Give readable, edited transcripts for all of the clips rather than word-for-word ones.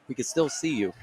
We can still see you.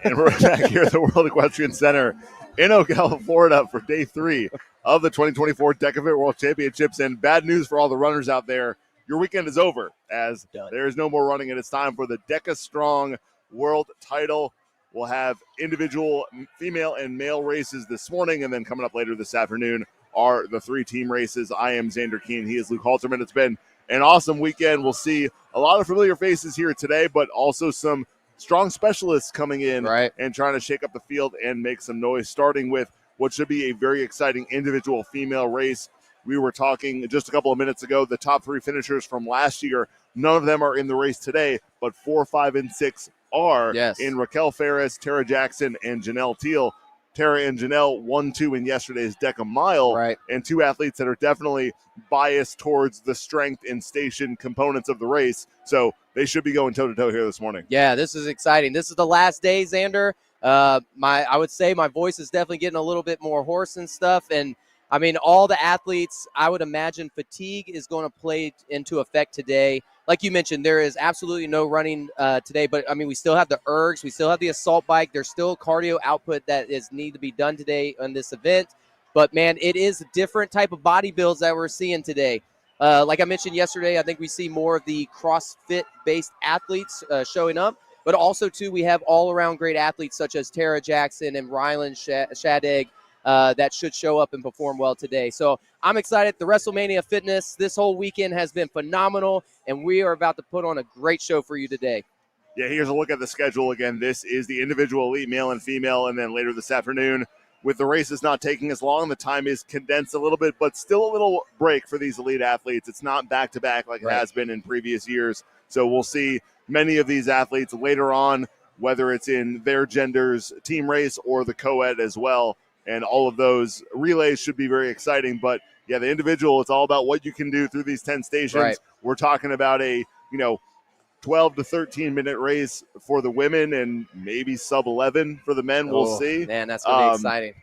And we're back here at the World Equestrian Center in Ocala, Florida for day 3 of the 2024 DEKA FIT World Championships. And bad news for all the runners out there. Your weekend is over as there is no more running, and it's time for the DEKA Strong World title. We'll have individual female and male races this morning, and then coming up later this afternoon are the 3 team races. I am Xander Keene. He is Luke Halterman. It's been an awesome weekend. We'll see a lot of familiar faces here today, but also some strong specialists coming in and trying to shake up the field and make some noise, starting with what should be a very exciting individual female race. We were talking just a couple of minutes ago, the top 3 finishers from last year, none of them are in the race today, but 4, 5, and 6 are in Raquel Ferris, Tara Jackson, and Janelle Teal. Tara and Janelle won 2 in yesterday's DEKA Mile, and 2 athletes that are definitely biased towards the strength and station components of the race. So they should be going toe-to-toe here this morning. Yeah, this is exciting. This is the last day, Xander. I would say my voice is definitely getting a little bit more hoarse and stuff. And, I mean, all the athletes, I would imagine fatigue is going to play into effect today. Like you mentioned, there is absolutely no running today. But, I mean, we still have the ergs. We still have the assault bike. There's still cardio output that need to be done today on this event. But, man, it is a different type of body builds that we're seeing today. Like I mentioned yesterday, I think we see more of the CrossFit-based athletes showing up. But also, too, we have all-around great athletes such as Tara Jackson and Rylan Shadegg that should show up and perform well today. So I'm excited. The WrestleMania Fitness this whole weekend has been phenomenal, and we are about to put on a great show for you today. Yeah, here's a look at the schedule again. This is the individual elite male and female, and then later this afternoon, with the races not taking as long, the time is condensed a little bit, but still a little break for these elite athletes. It's not back-to-back like it has been in previous years. So we'll see many of these athletes later on, whether it's in their gender's team race or the co-ed as well. And all of those relays should be very exciting. But, yeah, the individual, it's all about what you can do through these 10 stations. We're talking about a, 12 to 13-minute race for the women and maybe sub-11 for the men. We'll see. Man, that's going to be exciting.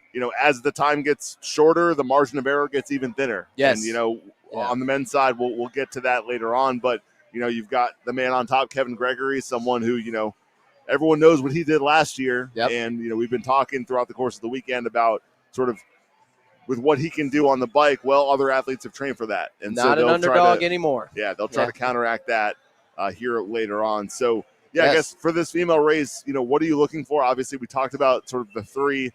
As the time gets shorter, the margin of error gets even thinner. Yes. And, on the men's side, we'll get to that later on. But, you've got the man on top, Kevin Gregory, someone who, everyone knows what he did last year. And, we've been talking throughout the course of the weekend about sort of with what he can do on the bike. Well, other athletes have trained for that. And not an underdog anymore. Yeah, they'll try to counteract that here later on. So, I guess for this female race, what are you looking for? Obviously, we talked about sort of the 3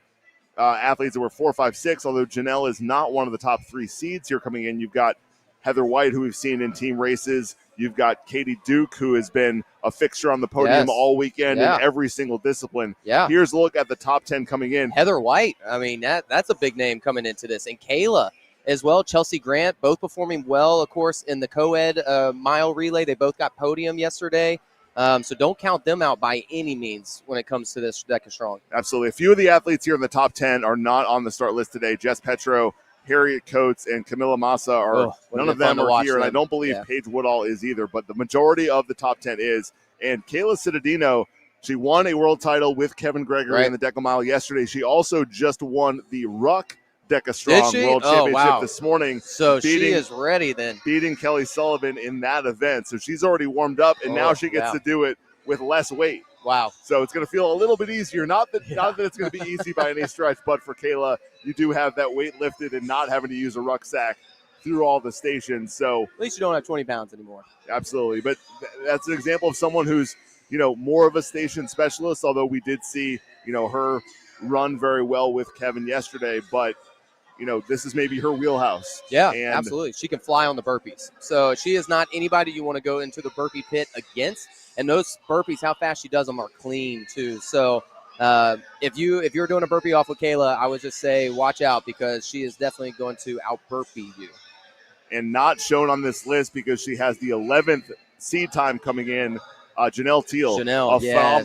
athletes that were 4, 5, 6, although Janelle is not one of the top 3 seeds here coming in. You've got Heather White, who we've seen in team races. You've got Katie Duke, who has been a fixture on the podium all weekend in every single discipline. Here's a look at the top 10 coming in. Heather White, I mean, that's a big name coming into this. And Kayla as well, Chelsea Grant, both performing well, of course, in the co-ed mile relay. They both got podium yesterday. So don't count them out by any means when it comes to this DEKA Strong. Absolutely. A few of the athletes here in the top 10 are not on the start list today. Jess Petro, Harriet Coates, and Camilla Massa are none of them are here, and I don't believe Paige Woodall is either, but the majority of the top 10 is. And Kayla Cittadino, she won a world title with Kevin Gregory in the DEKA Mile yesterday. She also just won the Ruck DEKA Strong World Championship this morning. So she is ready then. Beating Kelly Sullivan in that event. So she's already warmed up, and now she gets to do it with less weight. Wow. So it's going to feel a little bit easier. Not that it's going to be easy by any stretch, but for Kayla, you do have that weight lifted and not having to use a rucksack through all the stations. So at least you don't have 20 pounds anymore. Absolutely. But that's an example of someone who's, more of a station specialist, although we did see, her run very well with Kevin yesterday. But, this is maybe her wheelhouse. Yeah, absolutely. She can fly on the burpees. So she is not anybody you want to go into the burpee pit against. And those burpees, how fast she does them are clean too. So if you're doing a burpee off with Kayla, I would just say watch out because she is definitely going to out-burpee you. And not shown on this list because she has the 11th seed time coming in, Janelle Teal.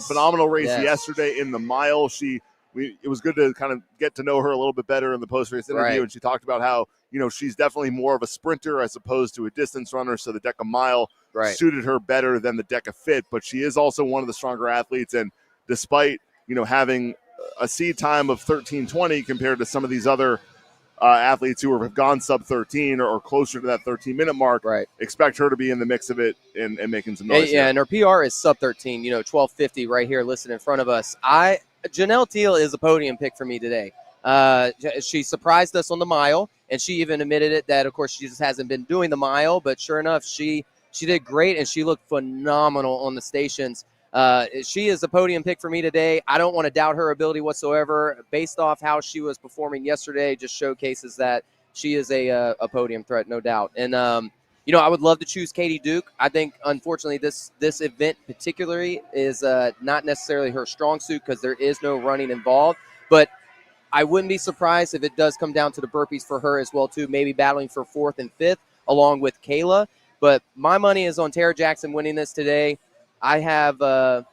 Phenomenal race yesterday in the mile. It was good to kind of get to know her a little bit better in the post-race interview, and she talked about how, she's definitely more of a sprinter as opposed to a distance runner, so the DEKA Mile suited her better than the DEKA Fit, but she is also one of the stronger athletes, and despite, having a seed time of 13:20 compared to some of these other athletes who have gone sub 13 or closer to that 13-minute mark. Right. Expect her to be in the mix of it and making some noise. Yeah, and her PR is sub 13. 12:50 right here listed in front of us. Janelle Teal is a podium pick for me today. She surprised us on the mile, and she even admitted it that, of course, she just hasn't been doing the mile. But sure enough, she did great, and she looked phenomenal on the stations. She is a podium pick for me today. I don't want to doubt her ability whatsoever. Based off how she was performing yesterday, just showcases that she is a podium threat, no doubt. And I would love to choose Katie Duke. I think, unfortunately, this event particularly is not necessarily her strong suit because there is no running involved. But I wouldn't be surprised if it does come down to the burpees for her as well, too, maybe battling for 4th and 5th along with Kayla. But my money is on Tara Jackson winning this today. I have, I'll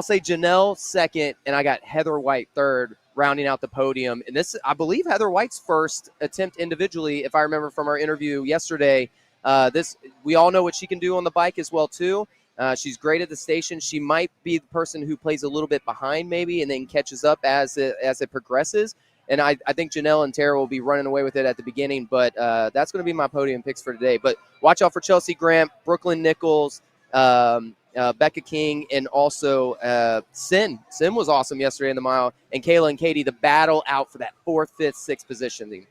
say Janelle second, and I got Heather White third, rounding out the podium. And this, I believe, Heather White's first attempt individually, if I remember from our interview yesterday. We all know what she can do on the bike as well, too. She's great at the station. She might be the person who plays a little bit behind maybe and then catches up as it progresses. And I think Janelle and Tara will be running away with it at the beginning, but that's going to be my podium picks for today. But watch out for Chelsea Grant, Brooklyn Nichols, Becca King, and also Sin. Sin was awesome yesterday in the mile. And Kayla and Katie, the battle out for that 4th, 5th, 6th positioning.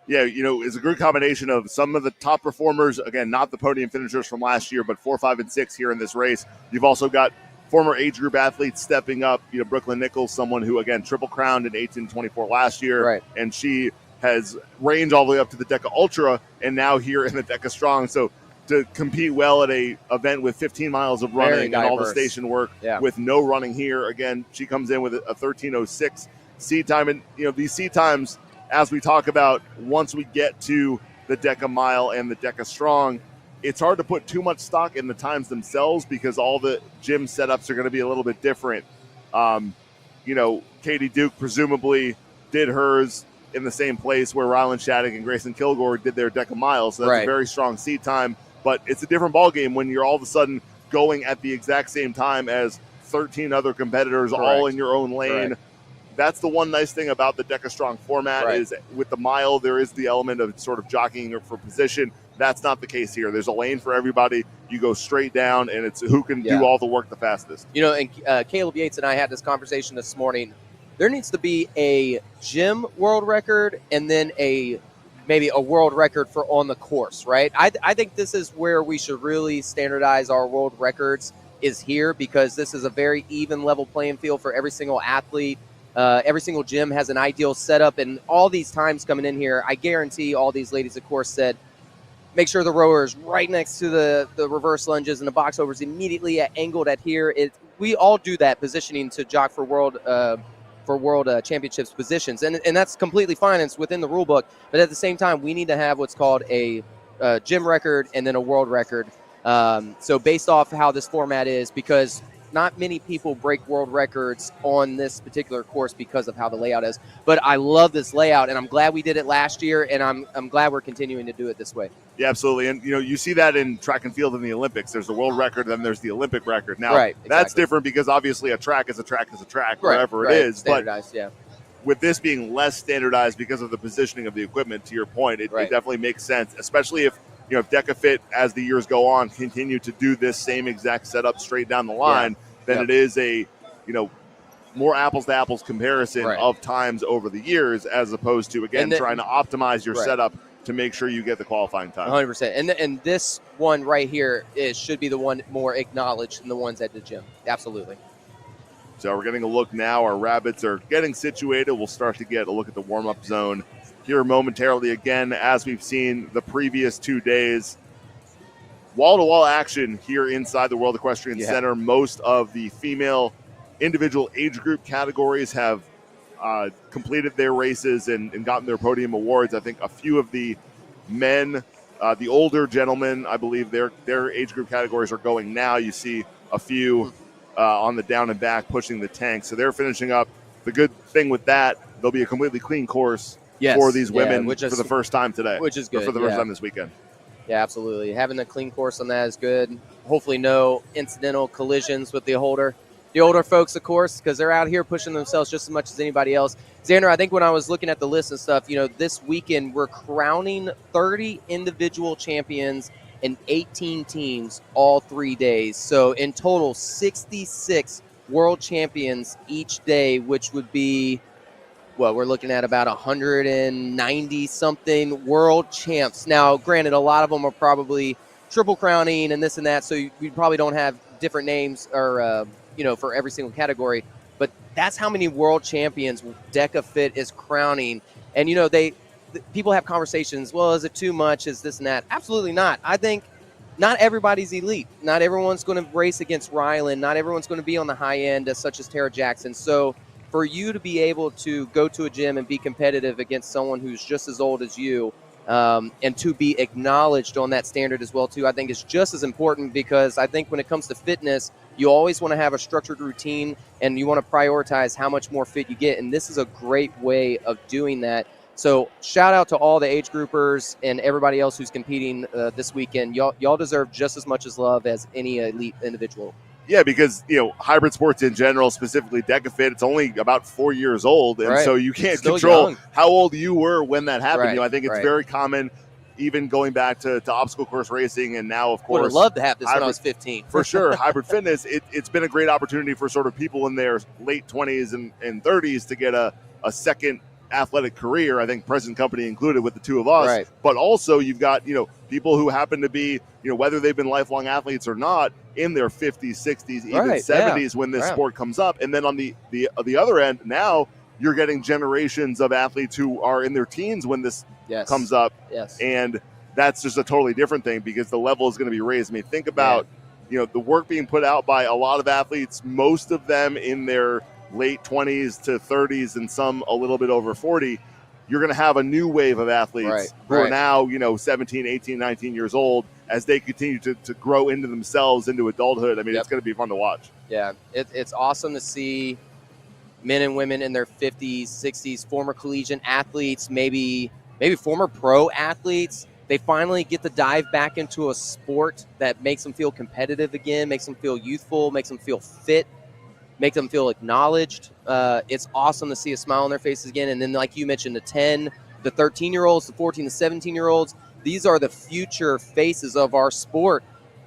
Yeah, it's a good combination of some of the top performers, again, not the podium finishers from last year, but 4, 5, and 6 here in this race. You've also got former age group athletes stepping up. Brooklyn Nichols, someone who, again, triple crowned in 1824 last year. Right. And she has ranged all the way up to the DEKA Ultra and now here in the DEKA Strong. So to compete well at a event with 15 miles of running and all the station work with no running here, again, she comes in with a 13:06 seat time. And, these seat times, as we talk about, once we get to the DEKA Mile and the DEKA Strong, it's hard to put too much stock in the times themselves because all the gym setups are going to be a little bit different. Katie Duke presumably did hers in the same place where Ryland Shattuck and Grayson Kilgore did their DEKA Mile. So that's a very strong seat time. But it's a different ballgame when you're all of a sudden going at the exact same time as 13 other competitors all in your own lane. Correct. That's the one nice thing about the DEKA Strong format is with the mile, there is the element of sort of jockeying for position. That's not the case here. There's a lane for everybody. You go straight down, and it's who can do all the work the fastest. And Caleb Yates and I had this conversation this morning. There needs to be a gym world record and then maybe a world record for on the course, right? I think this is where we should really standardize our world records is here because this is a very even level playing field for every single athlete. Every single gym has an ideal setup, and all these times coming in here, I guarantee all these ladies, of course, said, make sure the rower is right next to the reverse lunges and the box overs immediately angled at here. We all do that positioning to jock for world championships positions, and that's completely fine. It's within the rule book, but at the same time, we need to have what's called a gym record and then a world record. So based off how this format is, because not many people break world records on this particular course because of how the layout is. But I love this layout, and I'm glad we did it last year, and I'm glad we're continuing to do it this way. Yeah, absolutely. And, you see that in track and field in the Olympics. There's the world record, then there's the Olympic record. Now, that's different because obviously a track is a track is a track, wherever it is. Standardized, but with this being less standardized because of the positioning of the equipment, to your point, it definitely makes sense, especially if if DEKA Fit, as the years go on, continue to do this same exact setup straight down the line, then it is a, more apples to apples comparison of times over the years, as opposed to, again, trying to optimize your setup to make sure you get the qualifying time. 100%. And this one right here should be the one more acknowledged than the ones at the gym. Absolutely. So we're getting a look now. Our rabbits are getting situated. We'll start to get a look at the warm-up zone here momentarily. Again, as we've seen the previous 2 days, wall-to-wall action here inside the World Equestrian Center. Most of the female individual age group categories have completed their races and gotten their podium awards. I think a few of the men, the older gentlemen, I believe their age group categories are going now. You see a few on the down and back pushing the tank. So they're finishing up. The good thing with that, there'll be a completely clean course for these women for the first time today. Which is good. For the first time this weekend. Yeah, absolutely. Having a clean course on that is good. Hopefully no incidental collisions with the holder. The older folks, of course, because they're out here pushing themselves just as much as anybody else. Xander, I think when I was looking at the list and stuff, this weekend we're crowning 30 individual champions and 18 teams all 3 days. So in total, 66 world champions each day, which would be, well, we're looking at about 190 something world champs. Now, granted, a lot of them are probably triple crowning and this and that, so you probably don't have different names or for every single category. But that's how many world champions DEKA Fit is crowning. And people have conversations. Well, is it too much? Is this and that? Absolutely not. I think not everybody's elite. Not everyone's going to race against Ryland. Not everyone's going to be on the high end, such as Tara Jackson. So for you to be able to go to a gym and be competitive against someone who's just as old as you, and to be acknowledged on that standard as well, too, I think is just as important, because I think when it comes to fitness, you always want to have a structured routine and you want to prioritize how much more fit you get. And this is a great way of doing that. So shout out to all the age groupers and everybody else who's competing this weekend. Y'all deserve just as much as love as any elite individual. Yeah, because, hybrid sports in general, specifically DEKA Fit, it's only about 4 years old. And so you can't control young. How old you were when that happened. Right, I think it's very common, even going back to obstacle course racing. And now, of course, would have loved to have this when I was 15. For sure. Hybrid fitness, it's been a great opportunity for sort of people in their late 20s and 30s to get a second athletic career, I think present company included with the two of us. Right. But also you've got, people who happen to be, whether they've been lifelong athletes or not, in their 50s, 60s, even 70s when this sport comes up. And then on the other end, now you're getting generations of athletes who are in their teens when this comes up. Yes. And that's just a totally different thing, because the level is going to be raised. I mean, think about, the work being put out by a lot of athletes, most of them in their late 20s to 30s and some a little bit over 40. You're going to have a new wave of athletes who are now, 17, 18, 19 years old, as they continue to grow into themselves, into adulthood. I mean, it's going to be fun to watch. Yeah, it's awesome to see men and women in their 50s, 60s, former collegiate athletes, maybe former pro athletes. They finally get to dive back into a sport that makes them feel competitive again, makes them feel youthful, makes them feel fit, make them feel acknowledged. It's awesome to see a smile on their faces again. And then, like you mentioned, the 10, the 13-year-olds, the 14, the 17-year-olds, these are the future faces of our sport.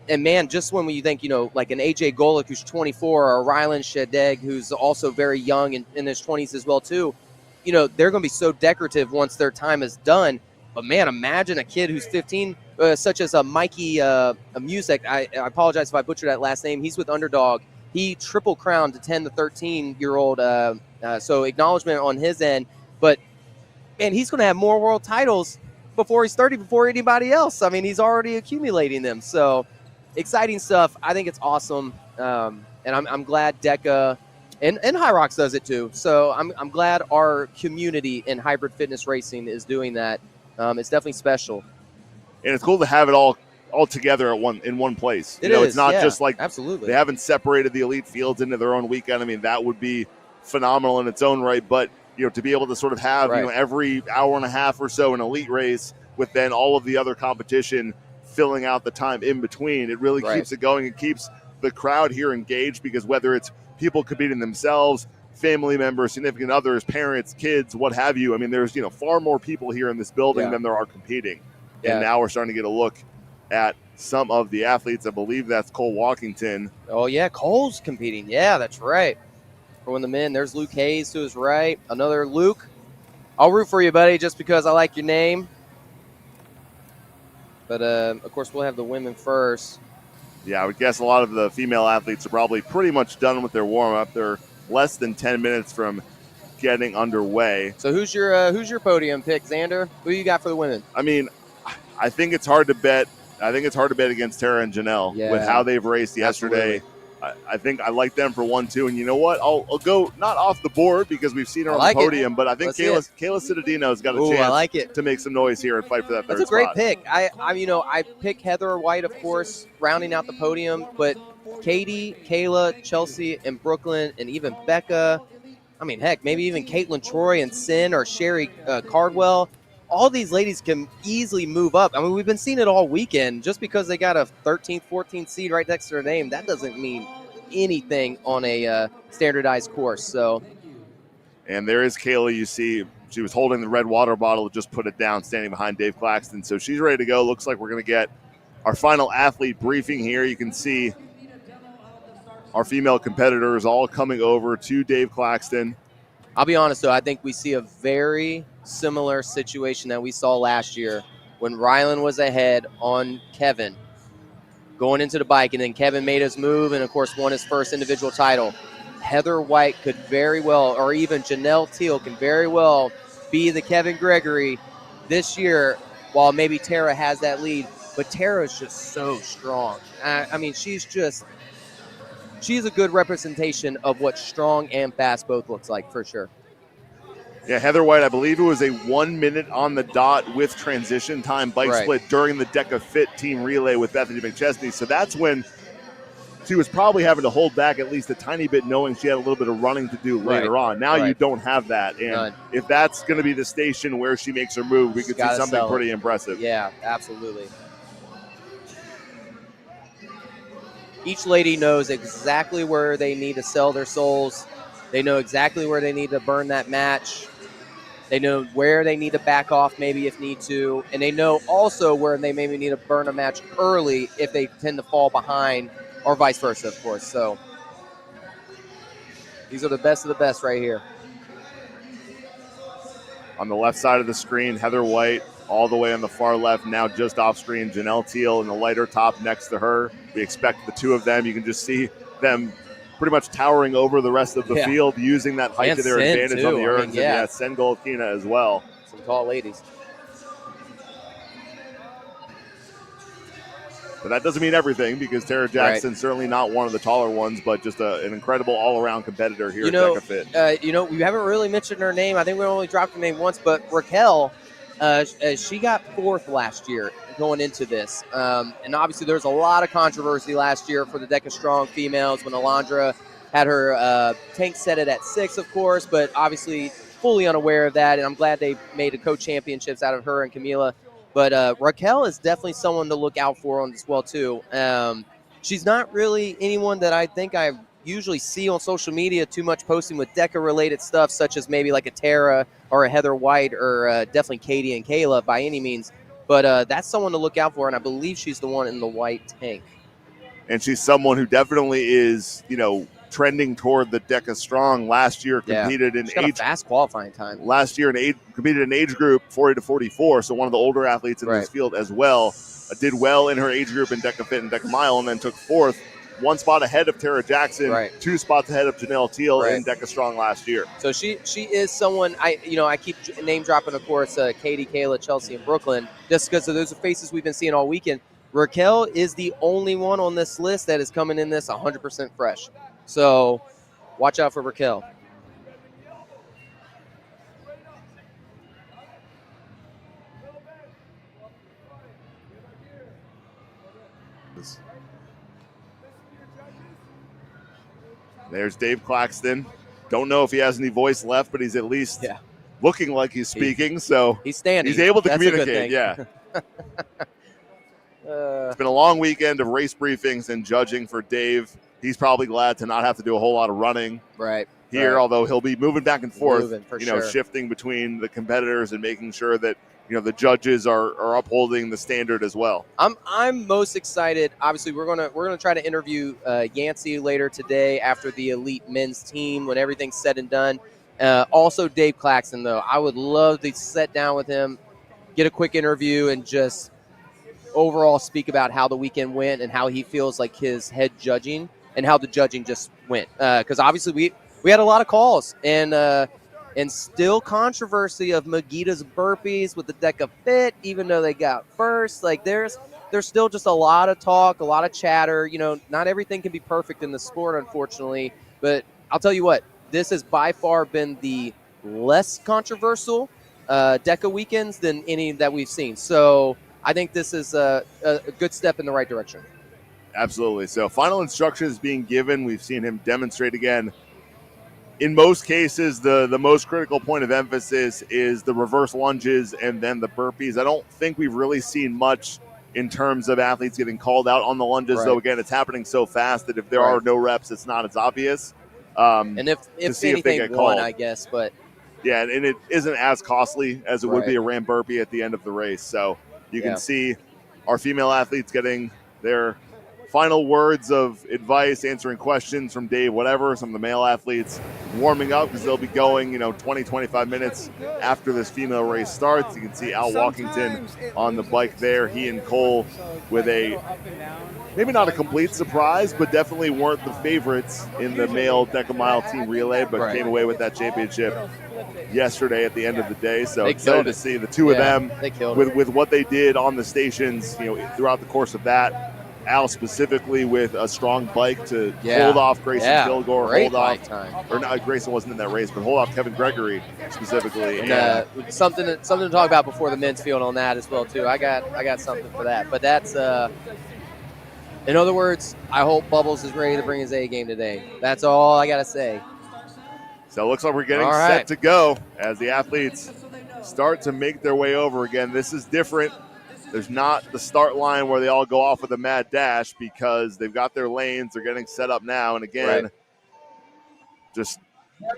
And, man, just when you think, like an AJ Golick who's 24, or Ryland Shedeg who's also very young and in his 20s as well, too, they're going to be so decorative once their time is done. But, man, imagine a kid who's 15, such as a Mikey Music. I apologize if I butchered that last name. He's with Underdog. He triple crowned to 10 to 13-year-old, so acknowledgement on his end. But, man, he's going to have more world titles before he's 30, before anybody else. I mean, he's already accumulating them. So, exciting stuff. I think it's awesome, and I'm glad DEKA and High Rocks does it too. So, I'm glad our community in hybrid fitness racing is doing that. It's definitely special. And it's cool to have it all together in one place. It's not just like absolutely. They haven't separated the elite fields into their own weekend. I mean, that would be phenomenal in its own right. But to be able to sort of have every hour and a half or so an elite race with then all of the other competition filling out the time in between, it really keeps it going. It keeps the crowd here engaged, because whether it's people competing themselves, family members, significant others, parents, kids, what have you. I mean, there's far more people here in this building than there are competing. And now we're starting to get a look at some of the athletes. I believe that's Cole Walkington. Oh, yeah, Cole's competing. Yeah, that's right. For one of the men, there's Luke Hayes to his right. Another Luke. I'll root for you, buddy, just because I like your name. But, of course, we'll have the women first. Yeah, I would guess a lot of the female athletes are probably pretty much done with their warm-up. They're less than 10 minutes from getting underway. So who's your podium pick, Xander? Who you got for the women? I mean, I think it's hard to bet. I think it's hard to bet against Tara and Janelle with how they've raced yesterday. I think I like them for 1-2. And you know what? I'll go not off the board because we've seen her on the podium, but I think Kayla Cittadino's got a chance to make some noise here and fight for that third spot. That's a great pick. I pick Heather White, of course, rounding out the podium, but Katie, Kayla, Chelsea, and Brooklyn, and even Becca. I mean, heck, maybe even Caitlin Troy and Sin or Sherry Cardwell. All these ladies can easily move up. I mean, we've been seeing it all weekend. Just because they got a 13th, 14th seed right next to their name, that doesn't mean anything on a standardized course. So, and there is Kayla. You see, she was holding the red water bottle, just put it down, standing behind Dave Claxton. So she's ready to go. Looks like we're going to get our final athlete briefing here. You can see our female competitors all coming over to Dave Claxton. I'll be honest, though, I think we see a very similar situation that we saw last year when Rylan was ahead on Kevin going into the bike, and then Kevin made his move and, of course, won his first individual title. Heather White could very well, or even Janelle Teal can very well be the Kevin Gregory this year, while maybe Tara has that lead. But Tara is just so strong. I mean, she's a good representation of what strong and fast both looks like, for sure. Yeah, Heather White, I believe it was a 1 minute on the dot with transition time bike split during the DEKA Fit team relay with Bethany McChesney. So that's when she was probably having to hold back at least a tiny bit, knowing she had a little bit of running to do later on. Now you don't have that. And if that's going to be the station where she makes her move, we could see something pretty impressive. Yeah, absolutely. Each lady knows exactly where they need to sell their souls. They know exactly where they need to burn that match. They know where they need to back off maybe if need to. And they know also where they maybe need to burn a match early if they tend to fall behind, or vice versa, of course. So these are the best of the best right here. On the left side of the screen, Heather White. All the way on the far left, now just off screen, Janelle Teal in the lighter top next to her. We expect the two of them. You can just see them pretty much towering over the rest of the field, using that height to their advantage on the ergs. And Sen Golkina as well. Some tall ladies. But that doesn't mean everything, because Tara Jackson's certainly not one of the taller ones, but just an incredible all-around competitor here at DEKA Fit. We haven't really mentioned her name. I think we only dropped her name once, but Raquel, she got fourth last year going into this. And obviously there's a lot of controversy last year for the DEKA Strong females when Alondra had her tank set it at 6, of course, but obviously fully unaware of that. And I'm glad they made a co-championships out of her and Camila. But Raquel is definitely someone to look out for on as well, too. She's not really anyone that I think I usually see on social media too much posting with DEKA-related stuff, such as maybe like a Tara or a Heather White or definitely Katie and Kayla by any means. But that's someone to look out for, and I believe she's the one in the white tank. And she's someone who definitely is, trending toward the DEKA Strong. Last year competed in age fast qualifying time. Last year competed in age group 40 to 44, so one of the older athletes in this field as well. Did well in her age group in DEKA Fit and DEKA Mile, and then took fourth, 1 spot ahead of Tara Jackson, 2 spots ahead of Janelle Teal in DEKA Strong last year. So she is someone I keep name dropping, of course, Katie, Kayla, Chelsea, and Brooklyn, just because of those are faces we've been seeing all weekend. Raquel is the only one on this list that is coming in this 100% fresh. So watch out for Raquel. There's Dave Claxton. Don't know if he has any voice left, but he's at least looking like he's speaking. So he's standing. He's able to communicate. Yeah. It's been a long weekend of race briefings and judging for Dave. He's probably glad to not have to do a whole lot of running here, although he'll be moving back and forth, shifting between the competitors and making sure that the judges are upholding the standard as well. I'm most excited. Obviously, we're gonna try to interview Yancey later today after the elite men's team when everything's said and done. Also, Dave Claxton, though, I would love to sit down with him, get a quick interview, and just overall speak about how the weekend went and how he feels like his head judging and how the judging just went. Because obviously we had a lot of calls and still controversy of Magita's burpees with the DEKA Fit, even though they got first. Like there's still just a lot of talk, a lot of chatter. Not everything can be perfect in the sport, unfortunately. But I'll tell you what, this has by far been the less controversial DEKA weekends than any that we've seen. So I think this is a good step in the right direction. Absolutely. So final instructions being given. We've seen him demonstrate again. In most cases, the most critical point of emphasis is the reverse lunges and then the burpees. I don't think we've really seen much in terms of athletes getting called out on the lunges. Right. Though again, it's happening so fast that if there Right. are no reps, it's not as obvious. And if see if they anything, get one, called. I guess, but Yeah, and it isn't as costly as it would Right. be a ram burpee at the end of the race. So you Yeah. can see our female athletes getting their final words of advice, answering questions from Dave, whatever. Some of the male athletes warming up because they'll be going, 20, 25 minutes after this female race starts. You can see Al Walkington on the bike there. He and Cole with a maybe not a complete surprise, but definitely weren't the favorites in the male DEKA Mile team relay, but Right. came away with that championship yesterday at the end of the day. So They excited killed to it. see the two of them They killed it. with what they did on the stations, throughout the course of that. Al specifically with a strong bike to hold off Grayson Kilgore, Great hold off, bike time. or not, Grayson wasn't in that race, but hold off Kevin Gregory specifically. And something to talk about before the men's field on that as well too. I got something for that. But that's in other words, I hope Bubbles is ready to bring his A game today. That's all I gotta say. So it looks like we're getting All set right. to go as the athletes start to make their way over again. This is different. There's not the start line where they all go off with a mad dash because they've got their lanes. They're getting set up now. And again, just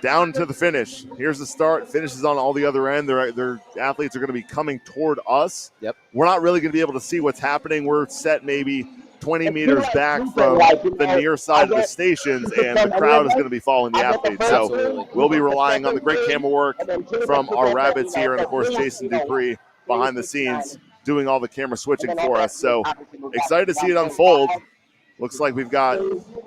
down to the finish. Here's the start. Finishes on all the other end. Their athletes are going to be coming toward us. Yep. We're not really going to be able to see what's happening. We're set maybe 20 meters back from the near side of the stations, and the crowd is going to be following the athletes. So we'll be relying on the great camera work from our rabbits here, and of course Jason Dupree behind the scenes doing all the camera switching for us. So excited to see it unfold. Looks like we've got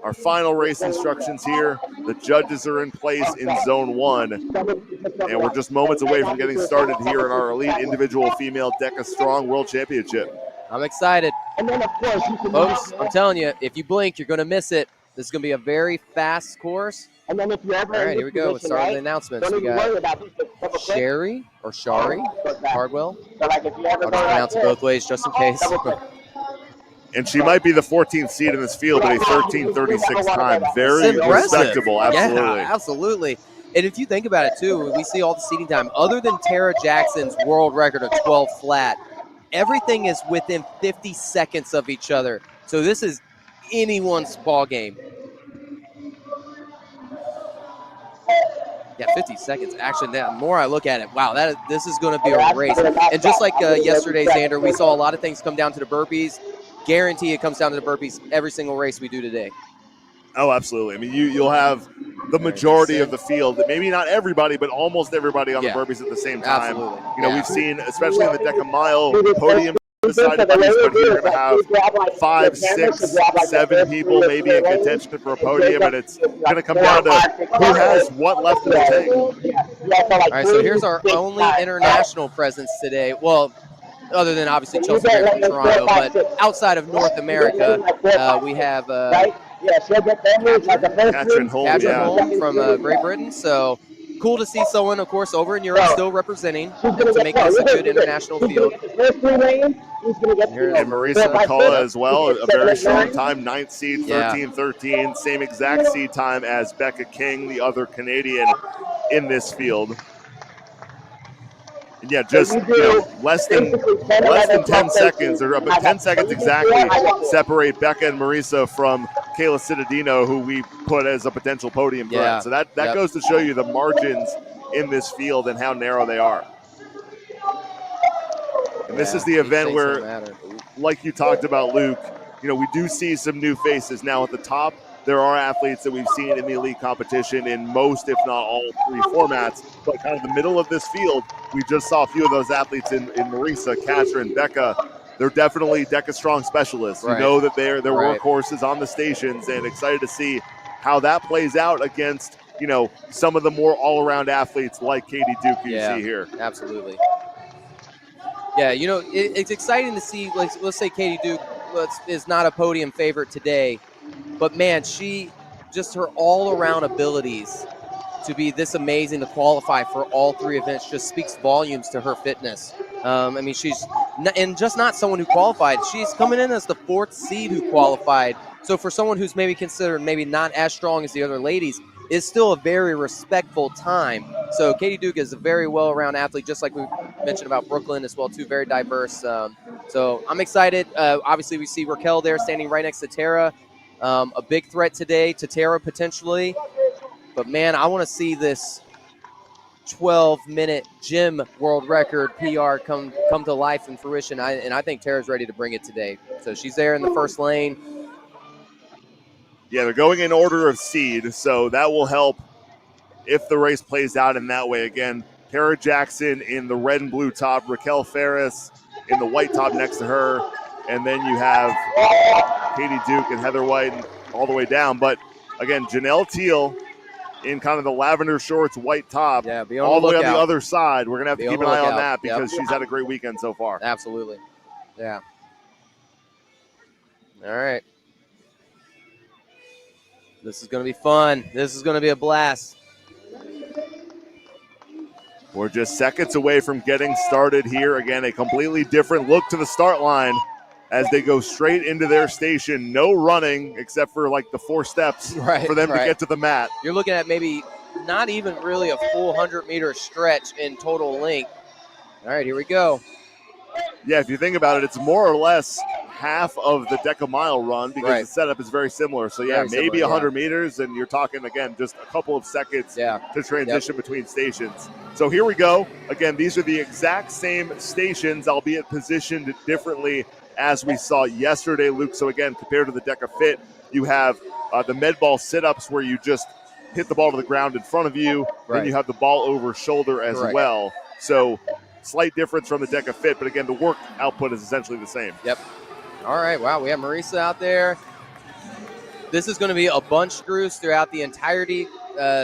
our final race instructions here. The judges are in place in zone 1, and we're just moments away from getting started here in our elite individual female DEKA Strong World Championship. I'm excited. Folks, I'm telling you, if you blink, you're going to miss it. This is going to be a very fast course. All right, here we go. Let's start with the announcements. We got Shari Hardwell. I'll just pronounce it both ways just in case. And she might be the 14th seed in this field at a 13:36 time. Very respectable, absolutely. Yeah, absolutely. And if you think about it, too, we see all the seating time. Other than Tara Jackson's world record of 12 flat, everything is within 50 seconds of each other. So this is anyone's ball game. Yeah, 50 seconds. Actually, the more I look at it, wow, this is going to be a race. And just like yesterday, Xander, we saw a lot of things come down to the burpees. Guarantee it comes down to the burpees every single race we do today. Oh, absolutely. I mean, you'll have the majority of the field, maybe not everybody, but almost everybody on the burpees at the same time. Absolutely. We've seen, especially in the DEKA Mile podium decided burpees, but here you're going to have 5, 6, 7 people maybe in contention for a podium, and it's going to come down to who has what left in the tank. All right, so here's our only international presence today. Well, other than obviously Chelsea Grant from Toronto, but outside of North America, we have Katrin Holm from Great Britain. So cool to see someone, of course, over in Europe still representing to make this a good international field. And Marisa Ocala as well, a very strong time, 9th seed, 13-13, same exact seed time as Becca King, the other Canadian in this field. And yeah, just less than 10 seconds, or about 10 seconds exactly, separate Becca and Marisa from Kayla Cittadino, who we put as a potential podium threat. So that goes to show you the margins in this field and how narrow they are. And this is the event where, like you talked about, Luke, we do see some new faces now at the top. There are athletes that we've seen in the elite competition in most, if not all, 3 formats. But kind of the middle of this field, we just saw a few of those athletes in Marisa, Katrin, Becca. They're definitely DEKA Strong specialists. You know that they're workhorses on the stations, and excited to see how that plays out against, some of the more all-around athletes like Katie Duke you see here. Absolutely. Yeah, it's exciting to see, let's say Katie Duke is not a podium favorite today, but man, her all-around abilities to be this amazing to qualify for all 3 events just speaks volumes to her fitness. She's not someone who qualified. She's coming in as the 4th seed who qualified. So for someone who's maybe considered maybe not as strong as the other ladies, is still a very respectful time. So Katie Duke is a very well-rounded athlete, just like we mentioned about Brooklyn as well too. Very diverse. So I'm excited. Obviously, we see Raquel there standing right next to Tara. A big threat today to Tara potentially. But, man, I want to see this 12-minute gym world record PR come to life and fruition. I think Tara's ready to bring it today. So she's there in the first lane. Yeah, they're going in order of seed, so that will help if the race plays out in that way. Again, Tara Jackson in the red and blue top, Raquel Ferris in the white top next to her, and then you have Katie Duke and Heather White all the way down. But again, Janelle Teal in kind of the lavender shorts, white top, Yeah, be on all the way on lookout. the other side. We're going to have Be to keep on an the eye on lookout. that because Yep. she's had a great weekend so far. Absolutely. Yeah. All right. This is going to be fun. This is going to be a blast. We're just seconds away from getting started here. Again, a completely different look to the start line as they go straight into their station. No running except for like the 4 steps for them to get to the mat. You're looking at maybe not even really a full 100-meter stretch in total length. All right, here we go. Yeah, if you think about it, it's more or less half of the DEKA mile run because the setup is very similar. So, yeah, maybe 100 meters, and you're talking, again, just a couple of seconds to transition between stations. So here we go. Again, these are the exact same stations, albeit positioned differently as we saw yesterday, Luke. So, again, compared to the DEKA Fit, you have the med ball sit-ups where you just hit the ball to the ground in front of you. Then you have the ball over shoulder as well. So slight difference from the DEKA Fit, but again, the work output is essentially the same. Yep. All right, wow, we have Marisa out there. This is going to be a bunch screws throughout the entirety,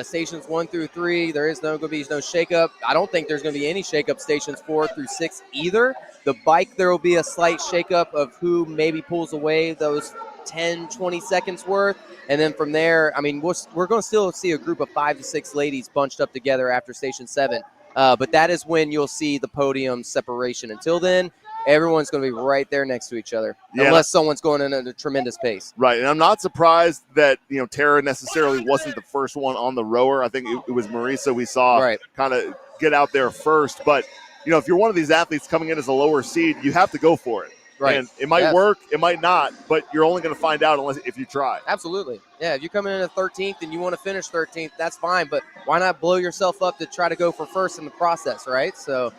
stations 1 through 3. There is going to be no shakeup. I don't think there's going to be any shakeup stations 4 through 6 either. The bike, there will be a slight shakeup of who maybe pulls away those 10, 20 seconds worth. And then from there, I mean, we're going to still see a group of 5 to 6 ladies bunched up together after Station 7. But that is when you'll see the podium separation. Until then, everyone's going to be right there next to each other, unless someone's going in at a tremendous pace. Right, and I'm not surprised that Tara necessarily wasn't the first one on the rower. I think it was Marisa we saw kind of get out there first. But if you're one of these athletes coming in as a lower seed, you have to go for it. Right, and it might work, it might not, but you're only going to find out if you try. Absolutely, yeah. If you're coming in at 13th and you want to finish 13th, that's fine. But why not blow yourself up to try to go for first in the process, right? So.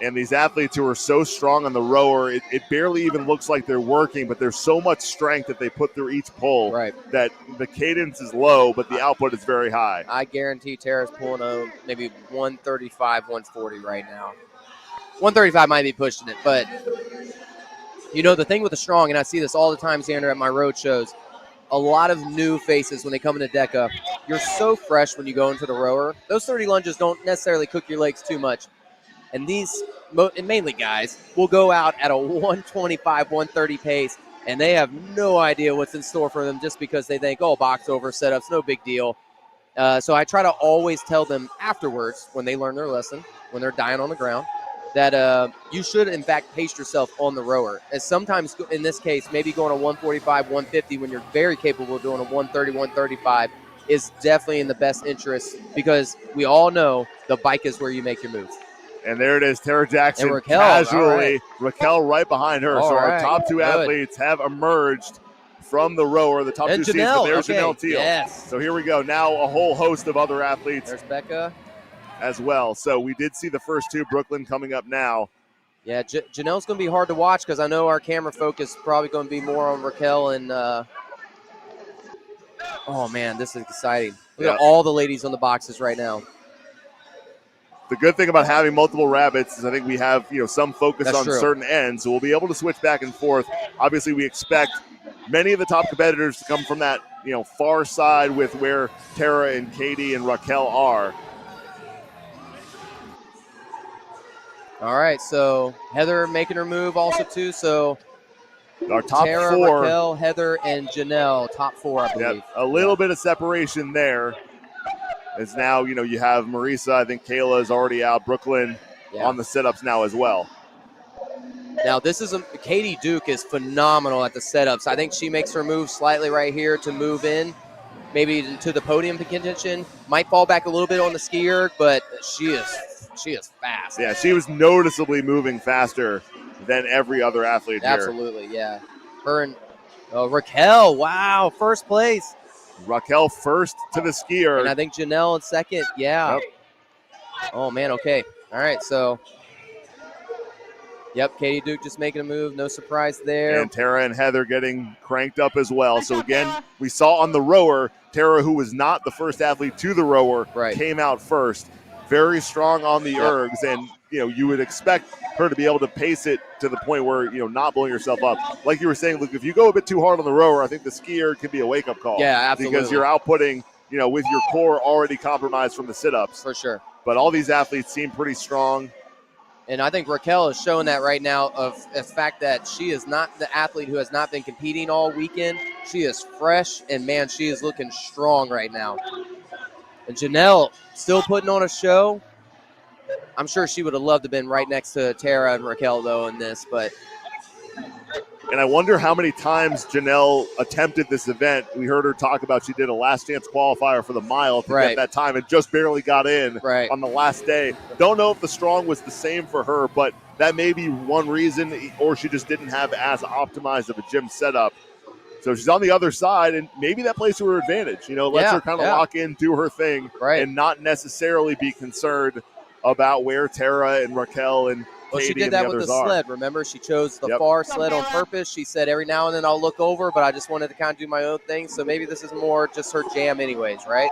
And these athletes who are so strong on the rower, it barely even looks like they're working, but there's so much strength that they put through each pull that the cadence is low, but the output is very high. I guarantee Tara's pulling a maybe 135, 140 right now. 135 might be pushing it, but the thing with the strong, and I see this all the time, Xander, at my road shows, a lot of new faces when they come into DEKA. You're so fresh when you go into the rower. Those 30 lunges don't necessarily cook your legs too much. And these, and mainly guys, will go out at a 125, 130 pace, and they have no idea what's in store for them just because they think, box over setups, no big deal. So I try to always tell them afterwards, when they learn their lesson, when they're dying on the ground, that you should, in fact, pace yourself on the rower. As sometimes, in this case, maybe going a 145, 150 when you're very capable of doing a 130, 135 is definitely in the best interest because we all know the bike is where you make your moves. And there it is, Tara Jackson and Raquel, casually. Raquel right behind her. So our top two athletes have emerged from the rower, the top two seeds. But there's Janelle Teal. Yes. So here we go. Now a whole host of other athletes. There's Becca. As well. So we did see the first two, Brooklyn coming up now. Yeah, Janelle's going to be hard to watch because I know our camera focus is probably going to be more on Raquel and oh, man, this is exciting. Look at all the ladies on the boxes right now. The good thing about having multiple rabbits is I think we have some focus on certain ends, so we'll be able to switch back and forth. Obviously, we expect many of the top competitors to come from that far side with where Tara and Katie and Raquel are. All right, so Heather making her move also too. So our top Tara, four, Raquel, Heather, and Janelle, top 4, I believe. A little bit of separation there. As now, you have Marisa. I think Kayla is already out. Brooklyn on the sit-ups now as well. Now, Katie Duke is phenomenal at the setups. I think she makes her move slightly right here to move in, maybe to the podium contention. Might fall back a little bit on the ski erg, but she is fast. Yeah, she was noticeably moving faster than every other athlete here. Absolutely, yeah. Her and Raquel, wow, first place. Raquel first to the skier. And I think Janelle in second, yeah. Yep. Oh, man, okay. All right, so, yep, Katie Duke just making a move. No surprise there. And Tara and Heather getting cranked up as well. So, again, we saw on the rower, Tara, who was not the first athlete to the rower, came out first. Very strong on the ergs. And, you would expect her to be able to pace it to the point where, not blowing yourself up. Like you were saying, Luke, if you go a bit too hard on the rower, I think the skier can be a wake-up call. Yeah, absolutely. Because you're outputting, with your core already compromised from the sit-ups. For sure. But all these athletes seem pretty strong. And I think Raquel is showing that right now of the fact that she is not the athlete who has not been competing all weekend. She is fresh, and, man, she is looking strong right now. And Janelle still putting on a show. I'm sure she would have loved to have been right next to Tara and Raquel, though, in this. And I wonder how many times Janelle attempted this event. We heard her talk about she did a last-chance qualifier for the mile to get that time and just barely got in on the last day. Don't know if the strong was the same for her, but that may be one reason, or she just didn't have as optimized of a gym setup. So she's on the other side, and maybe that plays to her advantage. Lets her kind of lock in, do her thing, and not necessarily be concerned about where Tara and Raquel and Katie she did that with the sled. Remember, she chose the far sled on purpose. She said every now and then I'll look over, but I just wanted to kind of do my own thing. So maybe this is more just her jam anyways, right?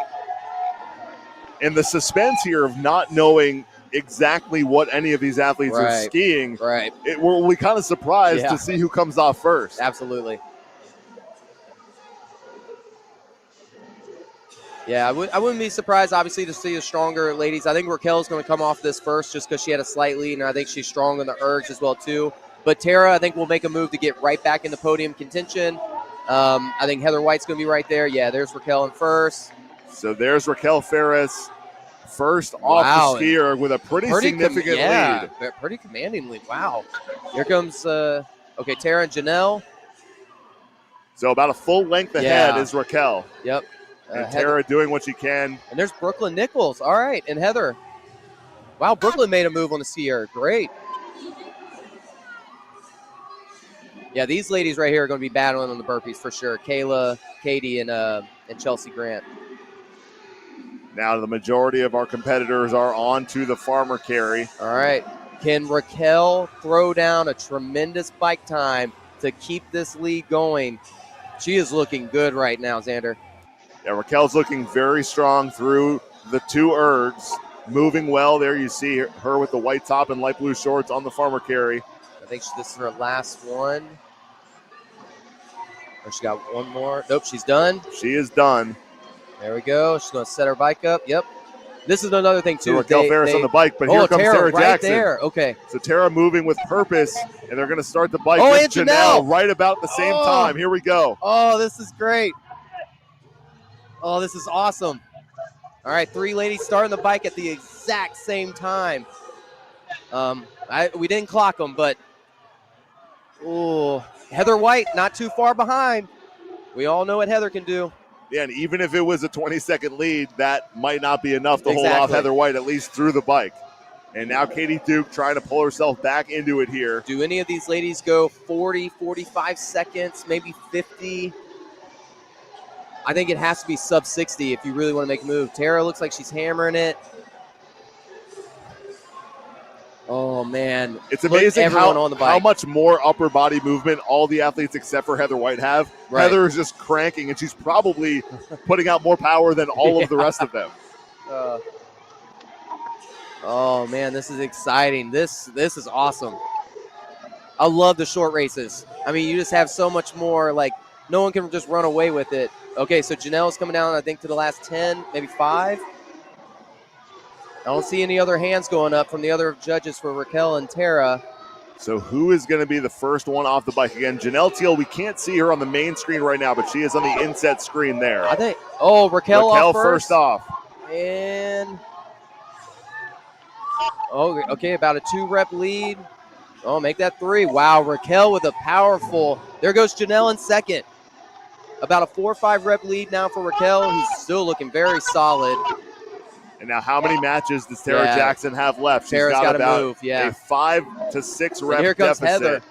And the suspense here of not knowing exactly what any of these athletes are skiing, we're kind of surprised to see who comes off first. Absolutely. Yeah, I wouldn't be surprised, obviously, to see the stronger ladies. I think Raquel's going to come off this first just because she had a slight lead, and I think she's strong on the ergs as well, too. But Tara, I think, will make a move to get right back in the podium contention. I think Heather White's going to be right there. Yeah, there's Raquel in first. So there's Raquel Ferris first off the skier with a pretty significant lead. Pretty commanding lead. Wow. Here comes, Tara and Janelle. So about a full length ahead is Raquel. Yep. And Tara doing what she can. And there's Brooklyn Nichols. All right. And Heather. Wow, Brooklyn made a move on the skier. Great. Yeah, these ladies right here are going to be battling on the burpees for sure. Kayla, Katie, and Chelsea Grant. Now the majority of our competitors are on to the farmer carry. All right. Can Raquel throw down a tremendous bike time to keep this lead going? She is looking good right now, Xander. Yeah, Raquel's looking very strong through the two ergs, moving well. There you see her with the white top and light blue shorts on the farmer carry. I think this is her last one. Or she got one more. Nope, she's done. She is done. There we go. She's going to set her bike up. Yep. This is another thing, too. So Raquel Ferris on the bike, but here comes Tara right Jackson. There. Okay. So Tara moving with purpose, and they're going to start the bike with Janelle right about the same time. Here we go. Oh, this is great. Oh, this is awesome. All right, three ladies starting the bike at the exact same time. We didn't clock them, but Heather White not too far behind. We all know what Heather can do. Yeah, and even if it was a 20-second lead, that might not be enough to hold off Heather White, at least through the bike. And now Katie Duke trying to pull herself back into it here. Do any of these ladies go 40, 45 seconds, maybe 50? I think it has to be sub 60 if you really want to make a move. Tara looks like she's hammering it. Oh, man. It's amazing how much more upper body movement all the athletes except for Heather White have. Right. Heather is just cranking, and she's probably putting out more power than all of the rest of them. Oh, man, this is exciting. This is awesome. I love the short races. I mean, you just have so much more, no one can just run away with it. Okay, so Janelle's coming down, I think, to the last 10, maybe 5. I don't see any other hands going up from the other judges for Raquel and Tara. So who is going to be the first one off the bike? Again, Janelle Teal, we can't see her on the main screen right now, but she is on the inset screen there. I think, Raquel off first off. And, okay, about a 2-rep lead. Oh, make that 3. Wow, Raquel with a powerful, there goes Janelle in second. About a 4 or 5 rep lead now for Raquel, who's still looking very solid. And now how many matches does Tara Yeah. Jackson have left? She's Tara's got gotta about move, yeah. a 5 to 6 rep And here comes deficit. Heather.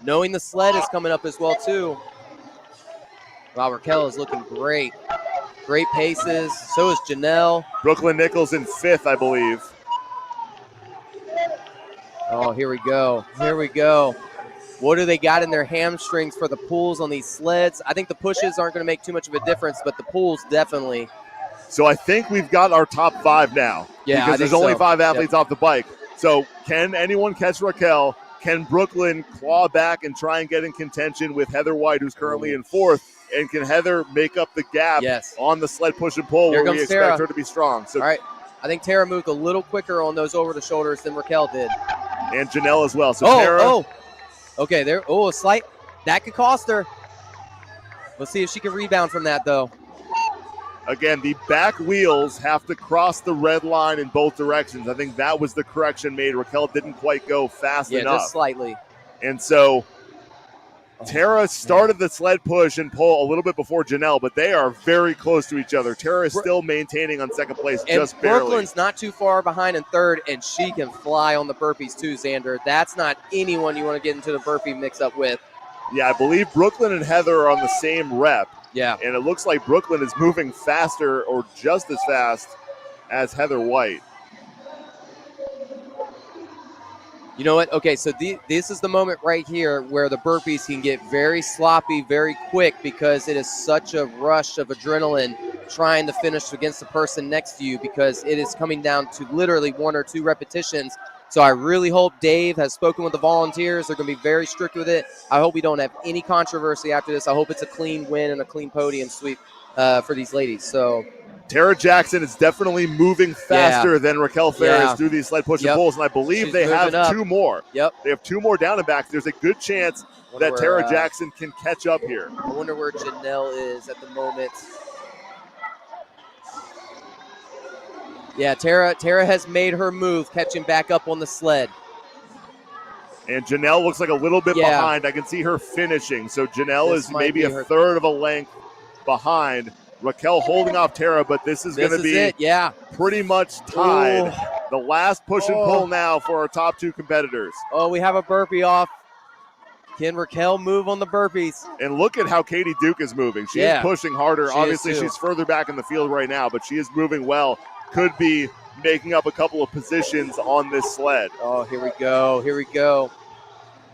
Knowing the sled is coming up as well, too. Wow, Raquel is looking great. Great paces. So is Janelle. Brooklyn Nichols in 5th, I believe. Oh, here we go. Here we go. What do they got in their hamstrings for the pulls on these sleds? I think the pushes aren't going to make too much of a difference, but the pulls definitely. So I think we've got our top 5 now. Yeah, because I there's think only so. 5 athletes off the bike. So can anyone catch Raquel? Can Brooklyn claw back and try and get in contention with Heather White, who's currently in 4th? And can Heather make up the gap on the sled push and pull Here where we comes expect Tara. her to be strong? So, all right. I think Tara moved a little quicker on those over the shoulders than Raquel did. And Janelle as well. So Tara. Okay, there. Oh, a slight. That could cost her. Let's see if she can rebound from that, though. Again, the back wheels have to cross the red line in both directions. I think that was the correction made. Raquel didn't quite go fast enough. Yeah, just slightly. And so Tara started the sled push and pull a little bit before Janelle, but they are very close to each other. Tara is still maintaining on second place, and just barely. Brooklyn's not too far behind in 3rd, and she can fly on the burpees too, Xander. That's not anyone you want to get into the burpee mix-up with. Yeah, I believe Brooklyn and Heather are on the same rep. Yeah. And it looks like Brooklyn is moving faster or just as fast as Heather White. You know what? Okay, so this is the moment right here where the burpees can get very sloppy very quick because it is such a rush of adrenaline trying to finish against the person next to you because it is coming down to literally 1 or 2 repetitions. So I really hope Dave has spoken with the volunteers. They're going to be very strict with it. I hope we don't have any controversy after this. I hope it's a clean win and a clean podium sweep for these ladies. So Tara Jackson is definitely moving faster than Raquel Ferris through these sled push and pulls, and I believe She's they have up. 2 more. Yep. They have 2 more down and backs. There's a good chance that Tara Jackson can catch up here. I wonder where Janelle is at the moment. Yeah, Tara has made her move, catching back up on the sled. And Janelle looks like a little bit behind. I can see her finishing. So Janelle is maybe a 1/3 of a length behind. Raquel holding off Tara, but this is going to be pretty much tied. Ooh. The last push and pull now for our top 2 competitors. Oh, we have a burpee off. Can Raquel move on the burpees? And look at how Katie Duke is moving. She is pushing harder. Obviously, she's further back in the field right now, but she is moving well. Could be making up a couple of positions on this sled. Oh, here we go. Here we go.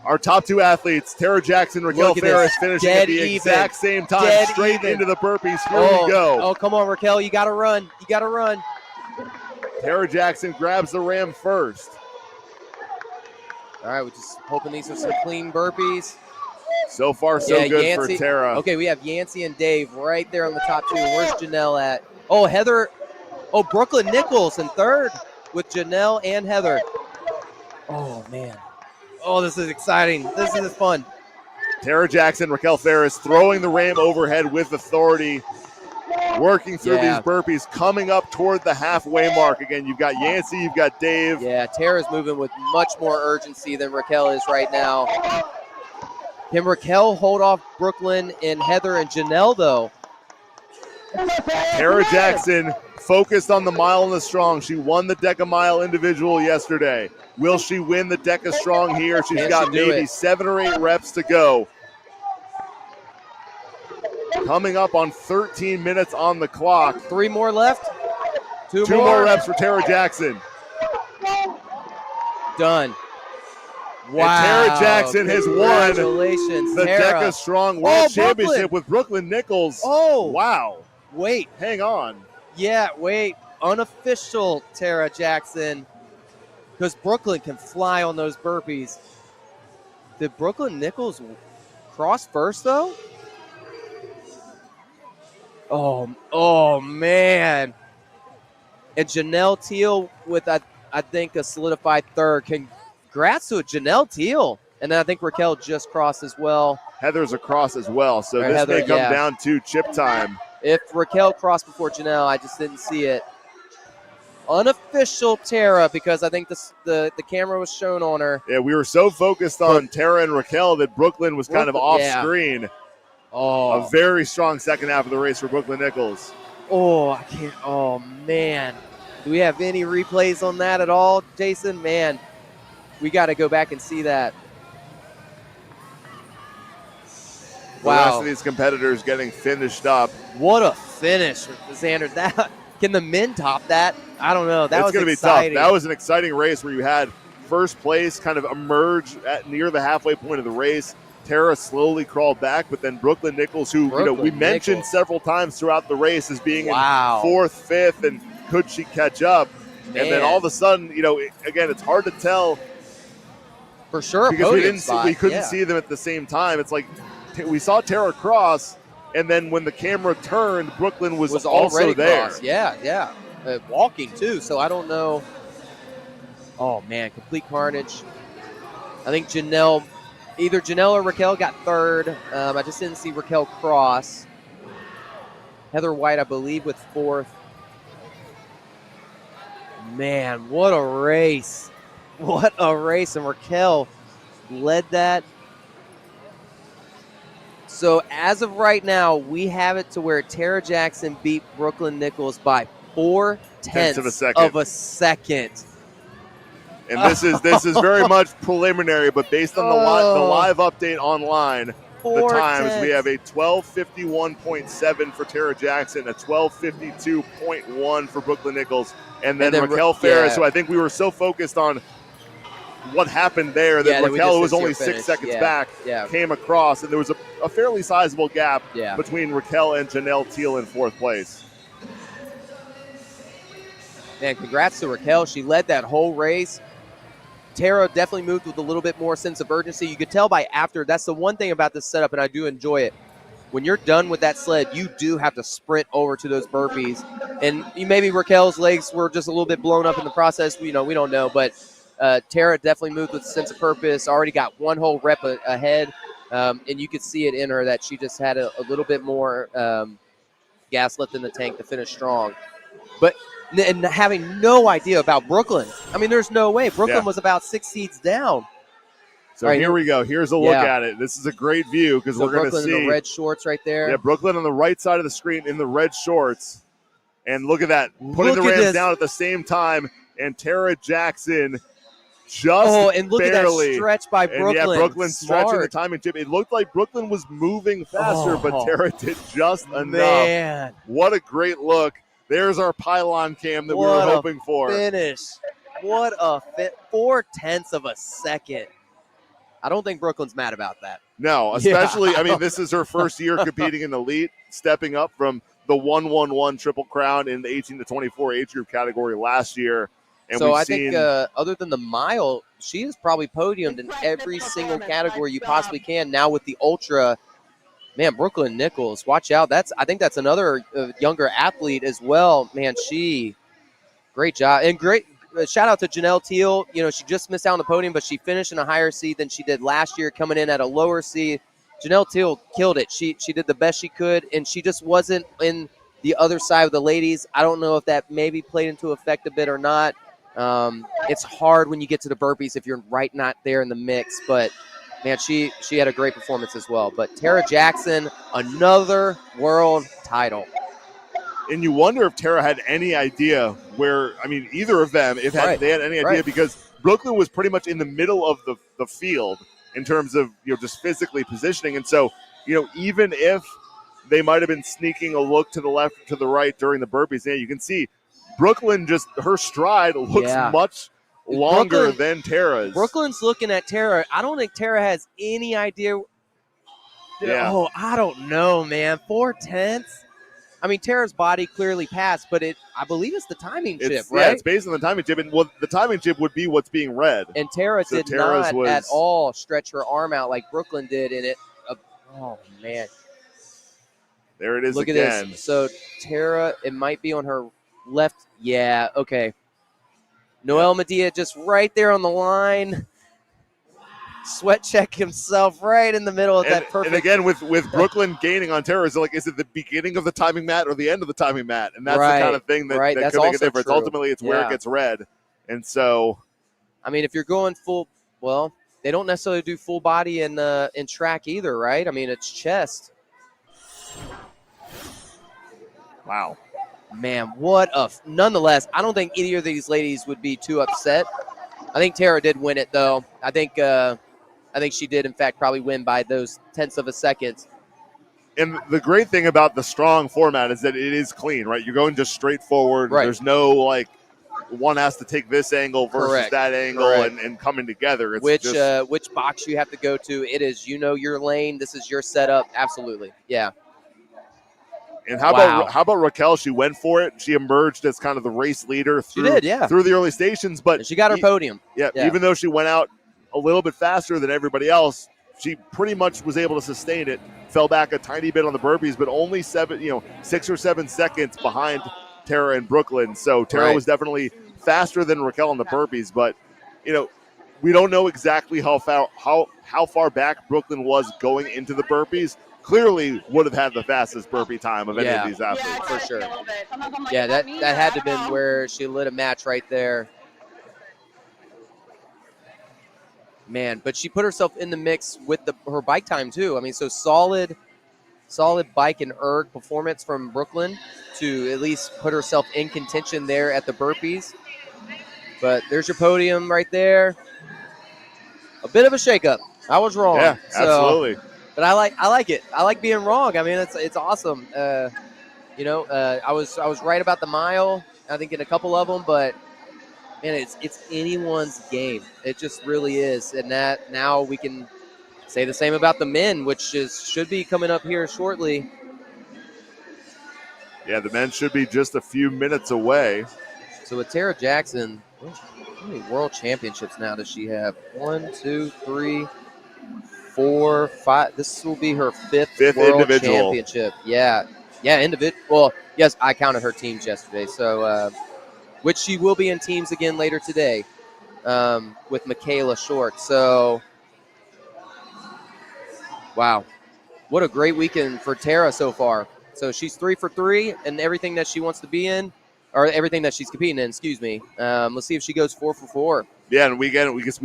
Our top 2 athletes, Tara Jackson, Raquel Ferris, finishing at the exact same time, straight into the burpees. Here we go. Oh, come on, Raquel. You got to run. You got to run. Tara Jackson grabs the ram first. All right, we're just hoping these are some clean burpees. So far, so good Yancey, for Tara. Okay, we have Yancey and Dave right there on the top 2. Where's Janelle at? Oh, Heather. Oh, Brooklyn Nichols in 3rd with Janelle and Heather. Oh, man. Oh, this is exciting. This is fun. Tara Jackson, Raquel Ferris throwing the ram overhead with authority, working through these burpees, coming up toward the halfway mark. Again, you've got Yancey, you've got Dave. Yeah, Tara's moving with much more urgency than Raquel is right now. Can Raquel hold off Brooklyn and Heather and Janelle, though? Tara Jackson focused on the mile and the strong. She won the DEKA mile individual yesterday. Will she win the DEKA strong here? She's got maybe 7 or 8 reps to go. Coming up on 13 minutes on the clock. 3 more left. 2 more reps for Tara Jackson. Done. Wow. And Tara Jackson has won the Tara. DEKA Strong World Championship with Brooklyn Nichols. Oh. Wow. Wait. Hang on. Yeah, wait. Unofficial Tara Jackson. Because Brooklyn can fly on those burpees. Did Brooklyn Nichols cross first, though? Oh man. And Janelle Teal with, I think, a solidified 3rd. Congrats to Janelle Teal. And then I think Raquel just crossed as well. Heather's across as well. So this may come down to chip time. If Raquel crossed before Janelle, I just didn't see it. Unofficial Tara, because I think the camera was shown on her. Yeah, we were so focused on Tara and Raquel that Brooklyn was kind of off screen. Oh. A very strong second half of the race for Brooklyn Nichols. Oh, I can't. Oh, man. Do we have any replays on that at all, Jason? Man, we got to go back and see that. The rest Wow. of these competitors getting finished up. What a finish, Xander. That can the men top that? I don't know. That It's was going to be exciting. tough. That was an exciting race where you had first place kind of emerge at near the halfway point of the race. Tara slowly crawled back, but then Brooklyn Nichols, who we mentioned several times throughout the race as being in fourth, fifth, and could she catch up? Man. And then all of a sudden, again, it's hard to tell for sure because we couldn't see them at the same time. It's like we saw Tara cross, and then when the camera turned, Brooklyn was also there. Crossed. Yeah. Walking too, so I don't know. Oh man, complete carnage. I think either Janelle or Raquel got third. I just didn't see Raquel cross. Heather White, I believe, with fourth. Man, what a race. What a race. And Raquel led that. So as of right now, we have it to where Tara Jackson beat Brooklyn Nichols by 4/10 of a second. And this is very much preliminary, but based on the live update online, the times, we have a 12:51.7 for Tara Jackson, a 12:52.1 for Brooklyn Nichols, and then Raquel Ferris, who I think we were so focused on what happened there that Raquel, who was only 6 seconds back, came across, and there was a fairly sizable gap between Raquel and Janelle Teal in fourth place. Man, congrats to Raquel. She led that whole race. Tara definitely moved with a little bit more sense of urgency. You could tell by after. That's the one thing about this setup, and I do enjoy it. When you're done with that sled, you do have to sprint over to those burpees. And maybe Raquel's legs were just a little bit blown up in the process. We don't know. But Tara definitely moved with a sense of purpose, already got one whole rep ahead. And you could see it in her that she just had a little bit more gas left in the tank to finish strong. But and having no idea about Brooklyn. I mean, there's no way. Brooklyn was about 6 seats down. So here we go. Here's a look at it. This is a great view because we're going to see in the red shorts right there. Yeah, Brooklyn on the right side of the screen in the red shorts. And look at that. Putting the Rams down at the same time. And Tara Jackson just and look barely. At that stretch by Brooklyn. And Brooklyn stretching the timing chip. It looked like Brooklyn was moving faster, but Tara did just enough. Man. What a great look. There's our pylon cam that we were hoping for. Finish. What a fit. 4/10 of a second. I don't think Brooklyn's mad about that. No, especially, I mean, this is her first year competing in the elite, stepping up from the 1-1-1 Triple Crown in the 18 to 24 age group category last year. And so I think other than the mile, she has probably podiumed in every single category you possibly can. Now with the ultra, man, Brooklyn Nichols, watch out. I think that's another younger athlete as well. Man, great job. And great shout out to Janelle Teal. She just missed out on the podium, but she finished in a higher seed than she did last year, coming in at a lower seed. Janelle Teal killed it. She did the best she could, and she just wasn't in the other side of the ladies. I don't know if that maybe played into effect a bit or not. It's hard when you get to the burpees if you're not there in the mix, but man, she had a great performance as well. But Tara Jackson, another world title. And you wonder if Tara had any idea either of them, if they had any idea, because Brooklyn was pretty much in the middle of the field in terms of just physically positioning. And so, even if they might have been sneaking a look to the left or to the right during the burpees, you can see Brooklyn her stride looks much longer than Tara's. Brooklyn's looking at Tara. I don't think Tara has any idea. Yeah. Oh, I don't know, man. 4/10. I mean, Tara's body clearly passed, but I believe it's the timing chip, right? Yeah, it's based on the timing chip, and the timing chip would be what's being read. And Tara did not at all stretch her arm out like Brooklyn did in it. Oh, man. There it is Look again. at this. So Tara, it might be on her left. Yeah, okay. Noel Medea just right there on the line. Sweat check himself right in the middle of that perfect. And again, with Brooklyn gaining on Tara, is it the beginning of the timing mat or the end of the timing mat? And that's the kind of thing that could make a difference. True. Ultimately, it's where it gets read. And so, I mean, if you're going they don't necessarily do full body in track either, right? I mean, it's chest. Wow. Man, nonetheless, I don't think either of these ladies would be too upset. I think Tara did win it, though. I think she did, in fact, probably win by those tenths of a second. And the great thing about the strong format is that it is clean, right? You're going just straight forward. Right. There's no like one has to take this angle versus Correct. that angle and coming together. It's which box you have to go to. It is, your lane. This is your setup. Absolutely. Yeah. And how about Raquel? She went for it. She emerged as kind of the race leader through the early stations, but and she got her podium. Yeah, even though she went out a little bit faster than everybody else, she pretty much was able to sustain it. Fell back a tiny bit on the burpees, but only 6 or 7 seconds behind Tara and Brooklyn. So Tara was definitely faster than Raquel on the burpees, but we don't know exactly how far back Brooklyn was going into the burpees. Clearly would have had the fastest burpee time of any of these athletes. Yeah, for sure. Yeah, that had to have been where she lit a match right there. Man, but she put herself in the mix with her bike time too. I mean, so solid bike and erg performance from Brooklyn to at least put herself in contention there at the burpees. But there's your podium right there. A bit of a shakeup. I was wrong. Yeah, absolutely. But I like it. I like being wrong. I mean, it's awesome. I was right about the mile. I think in a couple of them, but man, it's anyone's game. It just really is. And that now we can say the same about the men, which should be coming up here shortly. Yeah, the men should be just a few minutes away. So with Tara Jackson, how many world championships now does she have? 1, 2, 3, 4, 5. This will be her fifth world individual championship. Yeah, individual. Well, yes, I counted her teams yesterday. So, which she will be in teams again later today with Michaela Short. So, wow, what a great weekend for Tara so far. So she's 3 for 3 in everything that she wants to be in, or everything that she's competing in. Excuse me. Let's see if she goes 4 for 4. Yeah, and we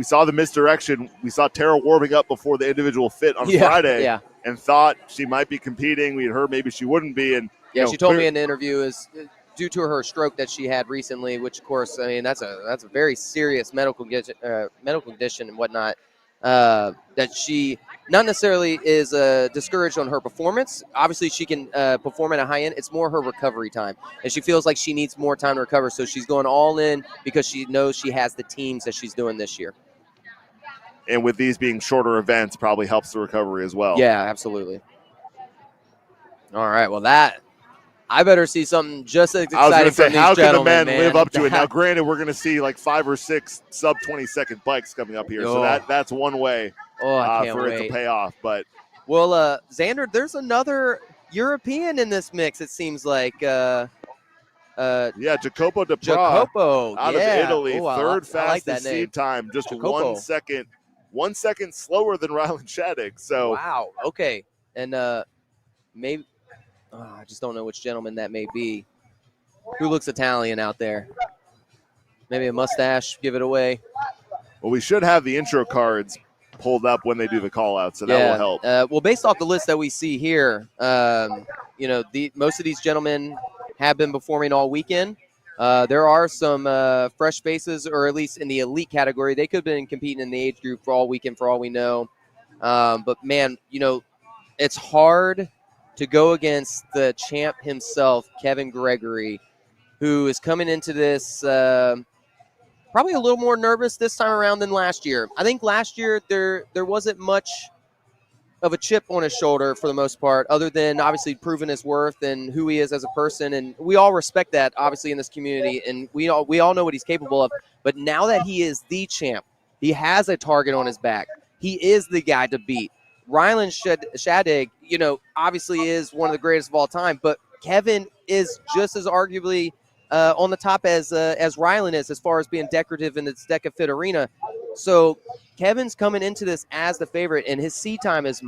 saw the misdirection. We saw Tara warming up before the individual fit on Friday, and thought she might be competing. We had heard maybe she wouldn't be, and she told me in the interview is due to her stroke that she had recently, which of course, I mean that's a very serious medical condition and whatnot. That she not necessarily is discouraged on her performance. Obviously, she can perform at a high end. It's more her recovery time. And she feels like she needs more time to recover. So she's going all in because she knows she has the teams that she's doing this year. And with these being shorter events, probably helps the recovery as well. Yeah, absolutely. All right, well, I better see something just as exciting. I was going to say, how can the men man. live up to it? Now, granted, we're going to see like 5 or 6 sub 20-second bikes coming up here, so that's one way for it to pay off. But Xander, there's another European in this mix. It seems like. Jacopo de Pra out of Italy, third fastest seed time, just Jacopo. 1 second slower than Ryland Shadig. So wow, okay, and maybe. I just don't know which gentleman that may be. Who looks Italian out there? Maybe a mustache, give it away. Well, we should have the intro cards pulled up when they do the call out, so that will help. Well, based off the list that we see here, most of these gentlemen have been performing all weekend. There are some fresh faces, or at least in the elite category. They could have been competing in the age group for all weekend, for all we know. But, man, it's hard to go against the champ himself, Kevin Gregory, who is coming into this probably a little more nervous this time around than last year. I think last year there wasn't much of a chip on his shoulder for the most part, other than obviously proving his worth and who he is as a person. And we all respect that, obviously, in this community, and we all know what he's capable of. But now that he is the champ, he has a target on his back. He is the guy to beat. Ryland Shadig, obviously is one of the greatest of all time, but Kevin is just as arguably on the top as Ryland is, as far as being decorative in this DEKA FIT arena. So Kevin's coming into this as the favorite, and his seat time is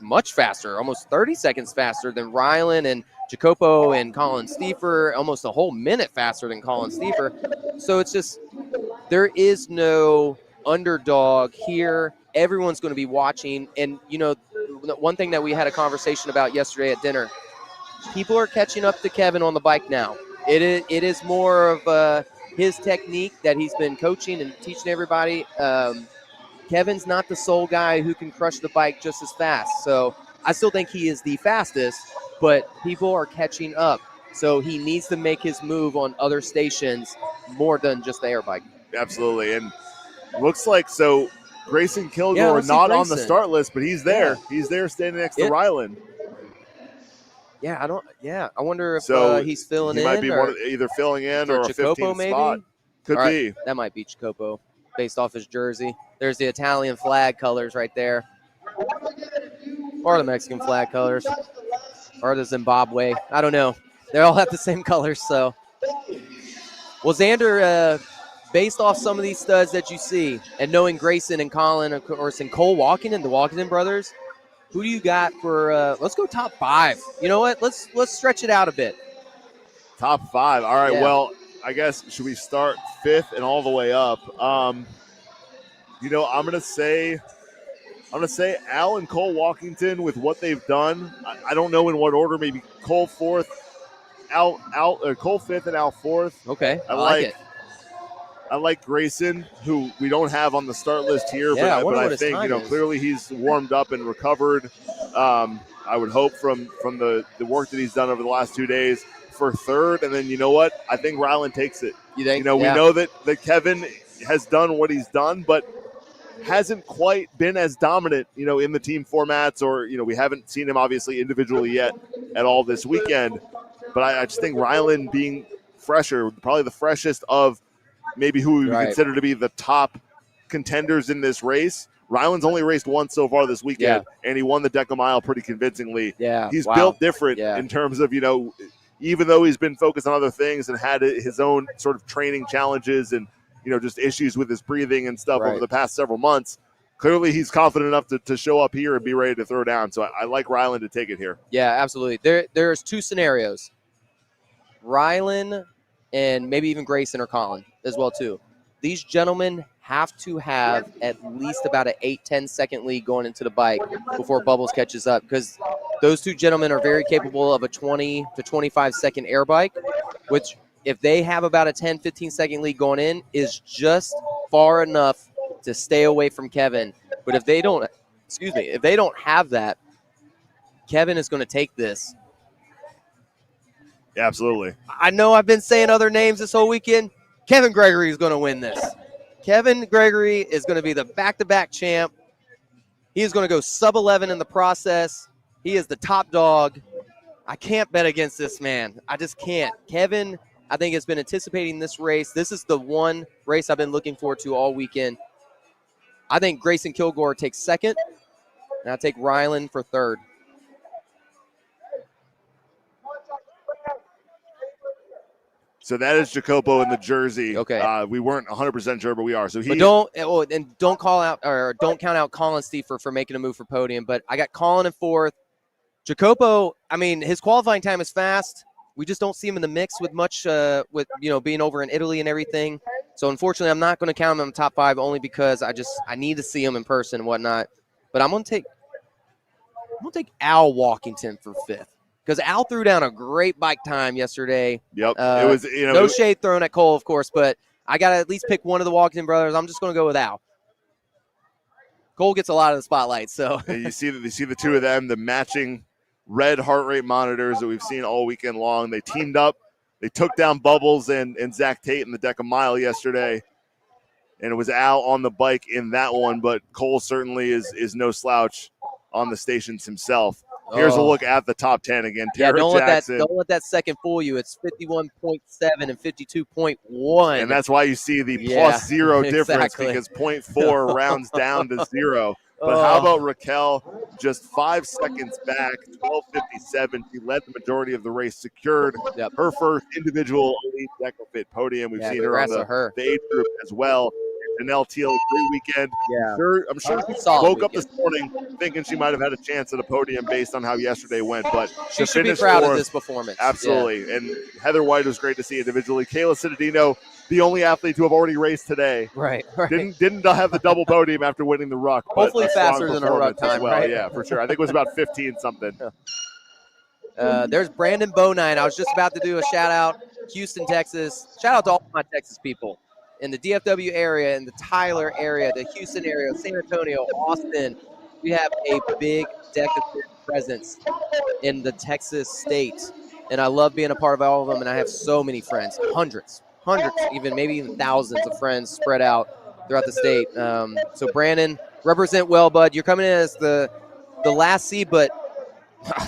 much faster, almost 30 seconds faster than Ryland and Jacopo and Colin Stiefer, almost a whole minute faster than Colin Stiefer. So it's just, there is no underdog here. Everyone's going to be watching. And, one thing that we had a conversation about yesterday at dinner, people are catching up to Kevin on the bike now. It is more of his technique that he's been coaching and teaching everybody. Kevin's not the sole guy who can crush the bike just as fast. So I still think he is the fastest, but people are catching up. So he needs to make his move on other stations more than just the air bike. Absolutely. And looks like Grayson Yeah, I Kilgore don't see not on the Grayson. start list, but he's there. Yeah. He's there standing next to It- Ryland. I wonder if So he's filling he in. might be or either filling in for or a Jacopo, 15th maybe? spot. Could All right, be. that might be Jacopo based off his jersey. There's the Italian flag colors right there. Or the Mexican flag colors. Or the Zimbabwe. I don't know. They all have the same colors. So, well, Xander, based off some of these studs that you see, and knowing Grayson and Colin, of course, and Cole Walkington, the Walkington brothers, who do you got for? Let's go top 5. You know what? Let's stretch it out a bit. Top 5. All right. Yeah. Well, I guess should we start 5th and all the way up? I'm gonna say Al and Cole Walkington with what they've done. I don't know in what order. Maybe Cole 4th, Cole 5th, and Al 4th. Okay, I like it. I like Grayson, who we don't have on the start list here, Yeah, I but wonder I what his think time is. clearly he's warmed up and recovered. I would hope from the work that he's done over the last 2 days for 3rd, and then you know what? I think Ryland takes it. You think? We know that Kevin has done what he's done, but hasn't quite been as dominant, in the team formats, or we haven't seen him obviously individually yet at all this weekend. But I just think Ryland being fresher, probably the freshest of maybe who we would consider to be the top contenders in this race. Ryland's only raced once so far this weekend, and he won the DEKA Mile pretty convincingly. Yeah, he's built different in terms of, even though he's been focused on other things and had his own sort of training challenges and, just issues with his breathing and stuff over the past several months, clearly he's confident enough to show up here and be ready to throw down. So I like Ryland to take it here. Yeah, absolutely. There's 2 scenarios. Ryland and maybe even Grayson or Colin as well too. These gentlemen have to have at least about an 8-10 second lead going into the bike before Bubbles catches up, because those 2 gentlemen are very capable of a 20 to 25 second air bike, which if they have about a 10-15 second lead going in is just far enough to stay away from Kevin. But if they don't have that, Kevin is going to take this. Yeah, absolutely. I know I've been saying other names this whole weekend. Kevin Gregory is going to win this. Kevin Gregory is going to be the back-to-back champ. He is going to go sub-11 in the process. He is the top dog. I can't bet against this man. I just can't. Kevin, I think, has been anticipating this race. This is the one race I've been looking forward to all weekend. I think Grayson Kilgore takes 2nd, and I take Ryland for 3rd. So that is Jacopo in the jersey. Okay. We weren't 100% sure, but we are. So But don't call out or don't count out Colin Steve for making a move for podium. But I got Colin in 4th. Jacopo, I mean, his qualifying time is fast. We just don't see him in the mix with much, being over in Italy and everything. So unfortunately, I'm not going to count him in the top 5 only because I need to see him in person and whatnot. But I'm going to take Al Walkington for 5th. Because Al threw down a great bike time yesterday. Yep. It was, no shade thrown at Cole, of course, but I got to at least pick one of the Walkington brothers. I'm just going to go with Al. Cole gets a lot of the spotlight, so. And you see the 2 of them, the matching red heart rate monitors that we've seen all weekend long. They teamed up. They took down Bubbles and Zach Tate in the DEKA Mile yesterday. And it was Al on the bike in that one, but Cole certainly is no slouch on the stations himself. Here's a look at the top 10 again. Tara Jackson. Don't let that second fool you. It's 51.7 and 52.1. And that's why you see the plus 0 difference, because 0.4 rounds down to 0. But how about Raquel? Just 5 seconds back, 12:57. She led the majority of the race, secured her first individual elite DEKA Fit podium. We've seen her on the age group as well. Janelle Teal, great weekend. Yeah. I'm sure she woke up this morning thinking she might have had a chance at a podium based on how yesterday went. But she should be proud of this performance. Absolutely. Yeah. And Heather White was great to see individually. Kayla Cittadino, the only athlete to have already raced today. Right. Didn't have the double podium after winning the ruck. Hopefully faster than a ruck time, well. right? Yeah, for sure. I think it was about 15 something. There's Brandon Bonine. I was just about to do a shout out, Houston, Texas. Shout out to all my Texas people in the DFW area, in the Tyler area, the Houston area, San Antonio, Austin. We have a big DEKA FIT presence in the Texas state, and I love being a part of all of them. And I have so many friends, hundreds, even maybe even thousands of friends spread out throughout the state. So Brandon, represent well, bud. You're coming in as the last seed, but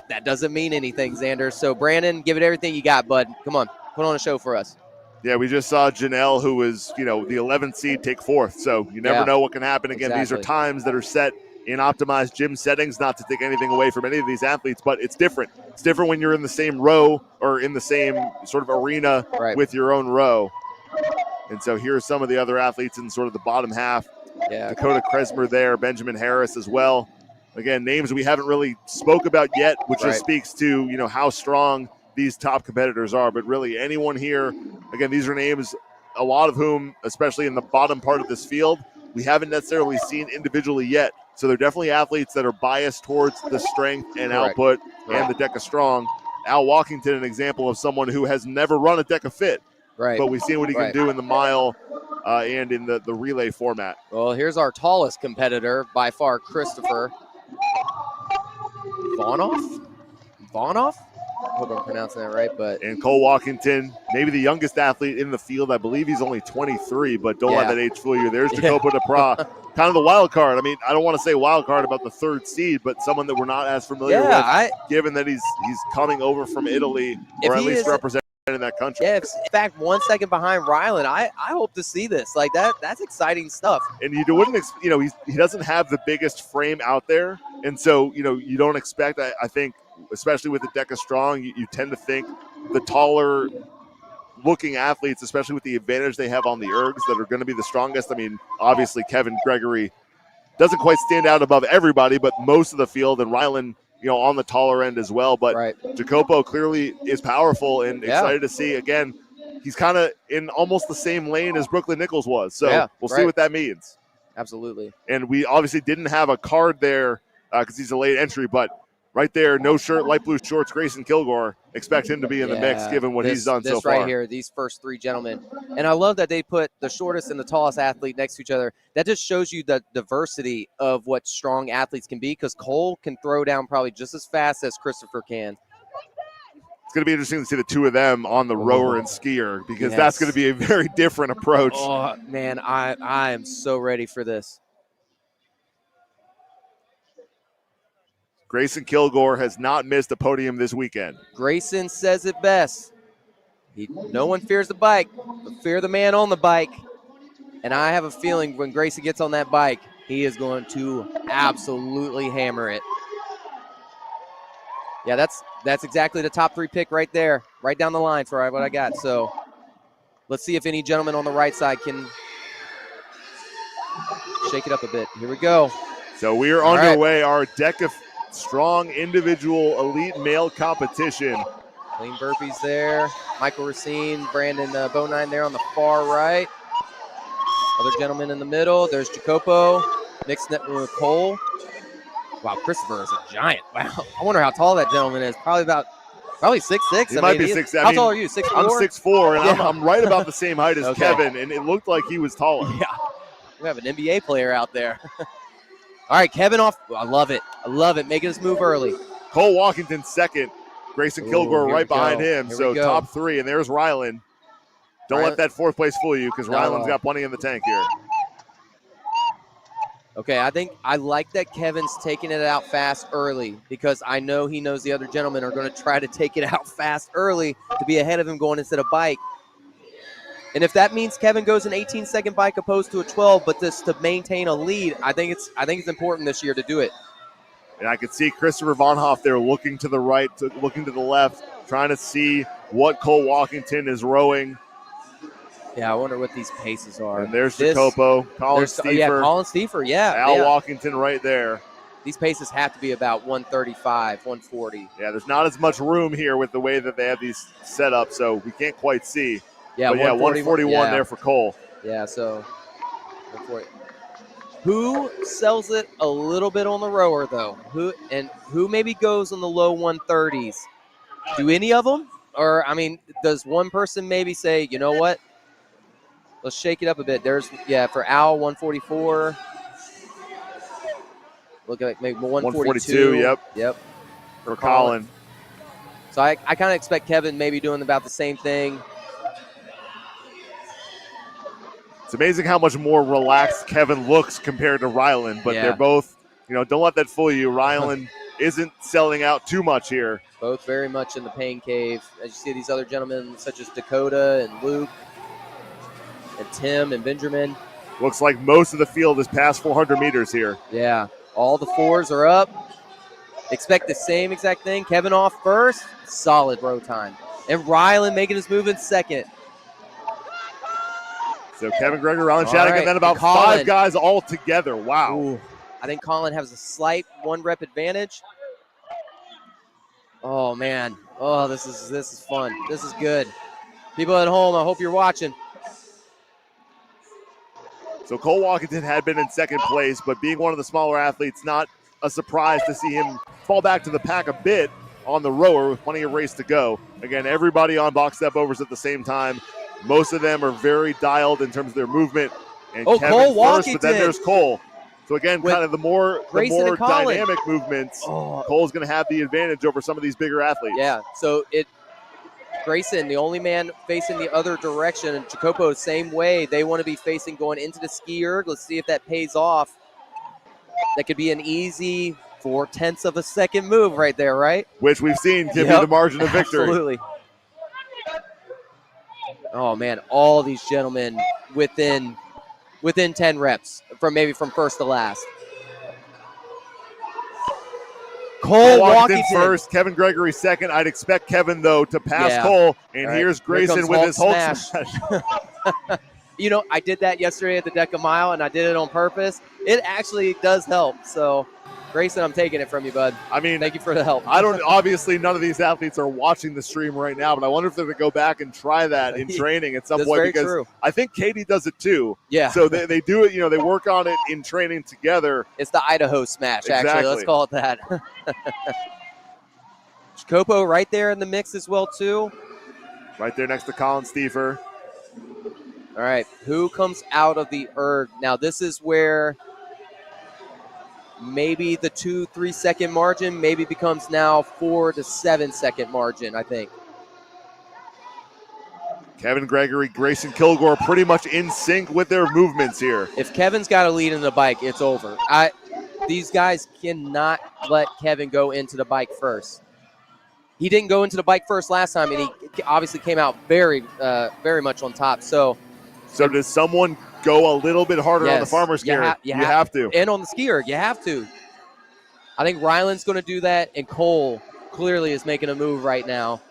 that doesn't mean anything, Xander. So Brandon, give it everything you got, bud. Come on, put on a show for us. Yeah, we just saw Janelle, who was, the 11th seed, take 4th. So you never know what can happen. Again, These are times that are set in optimized gym settings, not to take anything away from any of these athletes, but it's different. It's different when you're in the same row or in the same sort of arena with your own row. And so here are some of the other athletes in sort of the bottom half. Yeah. Dakota Kresmer there, Benjamin Harris as well. Again, names we haven't really spoke about yet, which just speaks to, how strong these top competitors are. But really anyone here, again, these are names, a lot of whom, especially in the bottom part of this field, we haven't necessarily seen individually yet. So they're definitely athletes that are biased towards the strength and output and the DEKA Strong. Al Walkington, an example of someone who has never run a DEKA Fit. But we've seen what he can do in the mile and in the relay format. Well, here's our tallest competitor by far, Christopher Vonoff? I hope I'm pronouncing that right. And Cole Walkington, maybe the youngest athlete in the field. I believe he's only 23, but don't let that age fool you. There's Jacopo DePra, kind of the wild card. I mean, I don't want to say wild card about the 3rd seed, but someone that we're not as familiar with, given that he's coming over from Italy, or at least representing that country. Yeah, in fact, 1 second behind Rylan. I hope to see this. Like that's exciting stuff. And you wouldn't, he doesn't have the biggest frame out there, and so you don't expect. I think, especially with the DEKA Strong, you tend to think the taller looking athletes, especially with the advantage they have on the ergs, that are going to be the strongest. I mean, obviously Kevin Gregory doesn't quite stand out above everybody, but most of the field, and Rylan, on the taller end as well. But Jacopo clearly is powerful, and excited to see. Again, he's kind of in almost the same lane as Brooklyn Nichols was. So we'll see what that means. Absolutely. And we obviously didn't have a card there because he's a late entry, but right there, no shirt, light blue shorts, Grayson Kilgore. Expect him to be in the mix given what he's done so far. This right here, these first 3 gentlemen. And I love that they put the shortest and the tallest athlete next to each other. That just shows you the diversity of what strong athletes can be, because Cole can throw down probably just as fast as Christopher can. It's going to be interesting to see the 2 of them on the rower and skier, because that's going to be a very different approach. Oh, man, I am so ready for this. Grayson Kilgore has not missed a podium this weekend. Grayson says it best. No one fears the bike, but fear the man on the bike. And I have a feeling when Grayson gets on that bike, he is going to absolutely hammer it. Yeah, that's exactly the top 3 pick right there, right down the line for what I got. So let's see if any gentleman on the right side can shake it up a bit. Here we go. So we are underway. Our DEKA Strong individual elite male competition. Clean burpees there. Michael Racine, Brandon Bonine there on the far right. Other gentleman in the middle. There's Jacopo. Mixed net with Cole. Wow, Christopher is a giant. Wow. I wonder how tall that gentleman is. Probably 6'6". He might be 6'6". How tall are you? 6'4"? I'm 6'4", and I'm right about the same height as Kevin, and it looked like he was taller. Yeah. We have an NBA player out there. All right, Kevin off. I love it. Making us move early. Cole Walkington 2nd. Grayson Kilgore right behind him. So top 3, and there's Rylan. Don't let that 4th place fool you, because Rylan's got plenty in the tank here. Okay, I think I like that Kevin's taking it out fast early, because I know he knows the other gentlemen are going to try to take it out fast early to be ahead of him going into the bike. And if that means Kevin goes an 18-second bike opposed to a 12, but just to maintain a lead, I think it's important this year to do it. And I could see Christopher Vonhoff there looking to the right, looking to the left, trying to see what Cole Walkington is rowing. Yeah, I wonder what these paces are. And there's Jacopo, Colin Stiefer. Yeah, Colin Stiefer, Al Walkington right there. These paces have to be about 135, 140. Yeah, there's not as much room here with the way that they have these set up, so we can't quite see. Yeah, but 141 there for Cole. Yeah, so 140. Who sells it a little bit on the rower, though? Who maybe goes in the low 130s? Do any of them? Or, I mean, does one person maybe say, you know what? Let's shake it up a bit. There's, for Al, 144. Look at maybe 142. 142, yep. Yep. For Colin. So I kind of expect Kevin maybe doing about the same thing. It's amazing how much more relaxed Kevin looks compared to Ryland, but they're both, don't let that fool you. Ryland isn't selling out too much here. Both very much in the pain cave. As you see these other gentlemen, such as Dakota and Luke and Tim and Benjamin. Looks like most of the field is past 400 meters here. Yeah, all the fours are up. Expect the same exact thing. Kevin off first, solid row time. And Ryland making his move in second. So Kevin Gregory, Ryland Shattuck, and then about five guys all together. Wow. Ooh, I think Colin has a slight 1 rep advantage. Oh, man. Oh, this is fun. This is good. People at home, I hope you're watching. So Cole Walkington had been in second place, but being one of the smaller athletes, not a surprise to see him fall back to the pack a bit on the rower with plenty of race to go. Again, everybody on box step overs at the same time. Most of them are very dialed in terms of their movement. And Kevin Cole first, Walkington. but then there's Cole. So again, kind of the more dynamic movements, Cole's going to have the advantage over some of these bigger athletes. Yeah, so Grayson, the only man facing the other direction, and Jacopo, same way. They want to be facing going into the ski erg. Let's see if that pays off. That could be an easy 0.4 of a second move right there, right? Which we've seen give you the margin of victory. Absolutely. Oh, man, all these gentlemen within 10 reps from first to last. Cole Walkington first, Kevin Gregory second. I'd expect Kevin, though, to pass Cole. And here's Grayson with his Hulk smash. I did that yesterday at the DEKA Mile, and I did it on purpose. It actually does help. So, Grayson, I'm taking it from you, bud. I mean, thank you for the help. Obviously, none of these athletes are watching the stream right now, but I wonder if they're going to go back and try that in training at some point, because true. I think Katie does it too. Yeah. So they do it, they work on it in training together. It's the Idaho smash, actually. Let's call it that. Jacopo right there in the mix as well, too. Right there next to Colin Stiefer. All right, who comes out of the erg? Now, this is where maybe the 2-3 second margin maybe becomes now 4 to 7 second margin, I think. Kevin Gregory, Grayson Kilgore pretty much in sync with their movements here. If Kevin's got a lead in the bike, it's over. These guys cannot let Kevin go into the bike first. He didn't go into the bike first last time, and he obviously came out very, very much on top. So does someone go a little bit harder on the farmer's gear? You have to. And on the skier, you have to. I think Ryland's going to do that, and Cole clearly is making a move right now.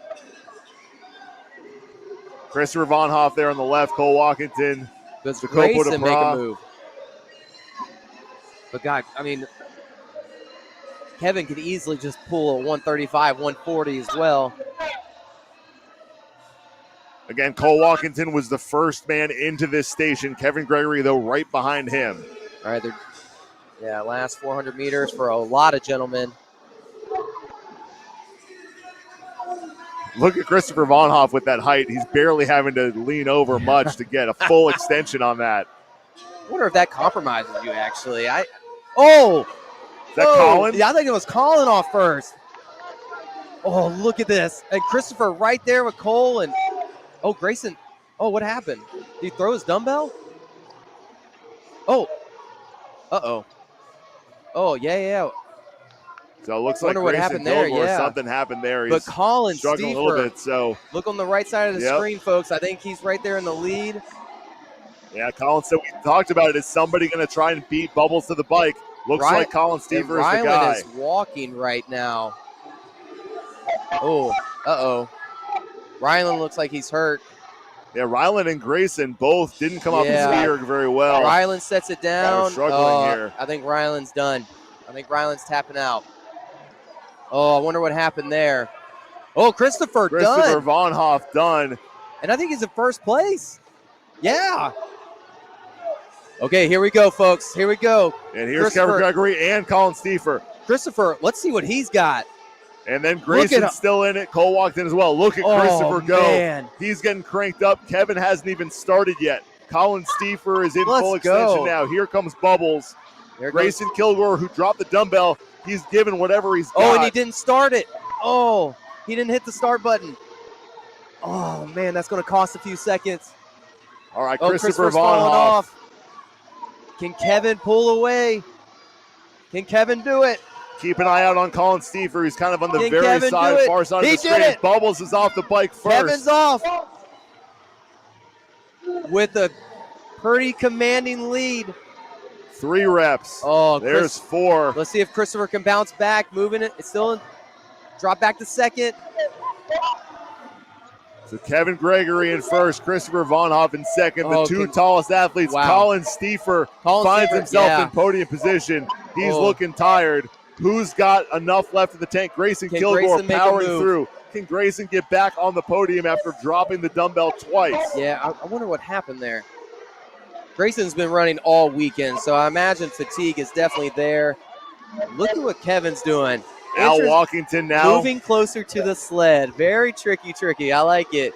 Christopher Von Hoff there on the left, Cole Walkington. Does Grayson make a move? But, God, I mean, Kevin could easily just pull a 135, 140 as well. Again, Cole Walkington was the first man into this station. Kevin Gregory, though, right behind him. All right, last 400 meters for a lot of gentlemen. Look at Christopher Von Hoff with that height. He's barely having to lean over much to get a full extension on that. I wonder if that compromises you, actually. Is that Colin? Yeah, I think it was Colin off first. Oh, look at this. And Christopher right there with Cole and Grayson. Oh, what happened? Did he throw his dumbbell? Oh. Uh-oh. Oh, yeah. So it looks like Grayson Kilgore, something happened there. He's but Colin struggling Stiefer, a little bit. So look on the right side of the screen, folks. I think he's right there in the lead. Yeah, Colin said we talked about it. Is somebody going to try and beat Bubbles to the bike? Looks like Colin Stiefer is the guy. Ryland is walking right now. Oh, Ryland looks like he's hurt. Yeah, Ryland and Grayson both didn't come off the ski erg very well. Ryland sets it down. Struggling here. I think Ryland's done. I think Ryland's tapping out. Oh, I wonder what happened there. Oh, Christopher done. Von Hoff done. And I think he's in first place. Yeah. Okay, here we go, folks. Here we go. And here's Kevin Gregory and Colin Stiefer. Christopher, let's see what he's got. And then Grayson's still in it. Cole walked in as well. Look at Christopher go. Man. He's getting cranked up. Kevin hasn't even started yet. Colin Stiefer is in full extension now. Here comes Bubbles. Grayson Kilgore, who dropped the dumbbell, he's given whatever he's got. Oh, and he didn't start it. Oh, he didn't hit the start button. Oh, man, that's going to cost a few seconds. All right, Christopher falling off. Can Kevin pull away? Can Kevin do it? Keep an eye out on Colin Stiefer. He's kind of on the far side of the screen. It. Bubbles is off the bike first. Kevin's off with a pretty commanding lead. 3 reps. Oh, there's 4. Let's see if Christopher can bounce back. Moving it. It's still in. Drop back to second. So Kevin Gregory in first, Christopher Von Hoff in second. The 2 tallest athletes. Wow. Colin Stiefer finds himself in podium position. He's looking tired. Who's got enough left in the tank? Grayson Kilgore powering through. Can Grayson get back on the podium after dropping the dumbbell twice? Yeah, I wonder what happened there. Grayson's been running all weekend, so I imagine fatigue is definitely there. Look at what Kevin's doing. Al Walkington now. Moving closer to the sled. Very tricky. I like it.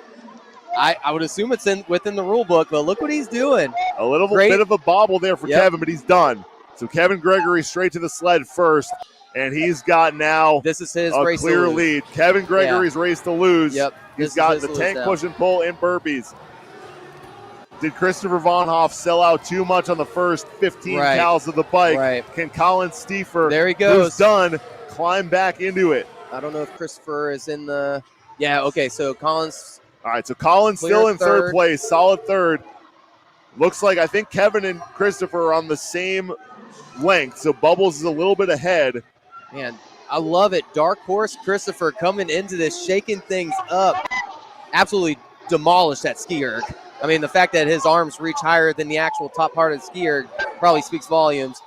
I would assume it's within the rule book, but look what he's doing. A little bit of a bobble there for Kevin, but he's done. So Kevin Gregory straight to the sled first, and he's got now this is his a race clear lead. Kevin Gregory's race to lose. Yep. He's got the tank push and pull in burpees. Did Christopher Von Hoff sell out too much on the first 15 cows of the bike? Can Colin Stiefer, there he goes, who's done, climb back into it? I don't know if Christopher is in the – yeah, okay, so Colin's – all right, so Colin's still in third place, solid third. Looks like I think Kevin and Christopher are on the same length, so Bubbles is a little bit ahead. Man, I love it. Dark Horse Christopher coming into this, shaking things up. Absolutely demolished that ski erg. I mean, the fact that his arms reach higher than the actual top part of the ski erg probably speaks volumes.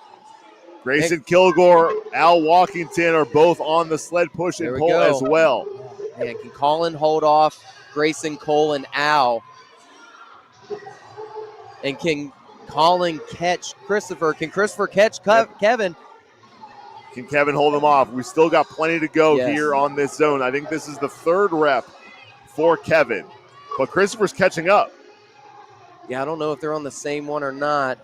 Grayson Kilgore, Al Walkington are both on the sled push and pull as well. Man, can Colin hold off Grayson, Cole, and Al? And can Colin catch Christopher? Can Christopher catch Kevin? Can Kevin hold him off? We still got plenty to go here on this zone. I think this is the 3rd rep for Kevin. But Christopher's catching up. Yeah, I don't know if they're on the same one or not.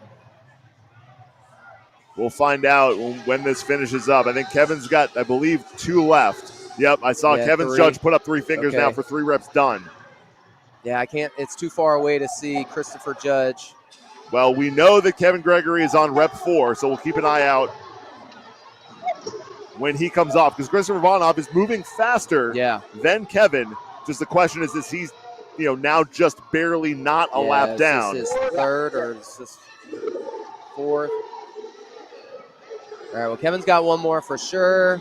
We'll find out when this finishes up. I think Kevin's got, I believe, 2 left. Yep, I saw Kevin's 3. judge put up 3 fingers now for 3 reps done. Yeah, I can't. It's too far away to see Christopher judge. Well, we know that Kevin Gregory is on rep 4, so we'll keep an eye out when he comes off, because Christopher Von Hoff is moving faster than Kevin. Just the question is he's now just barely not a lap down. Is this his 3rd or is this 4th? All right, well, Kevin's got 1 more for sure.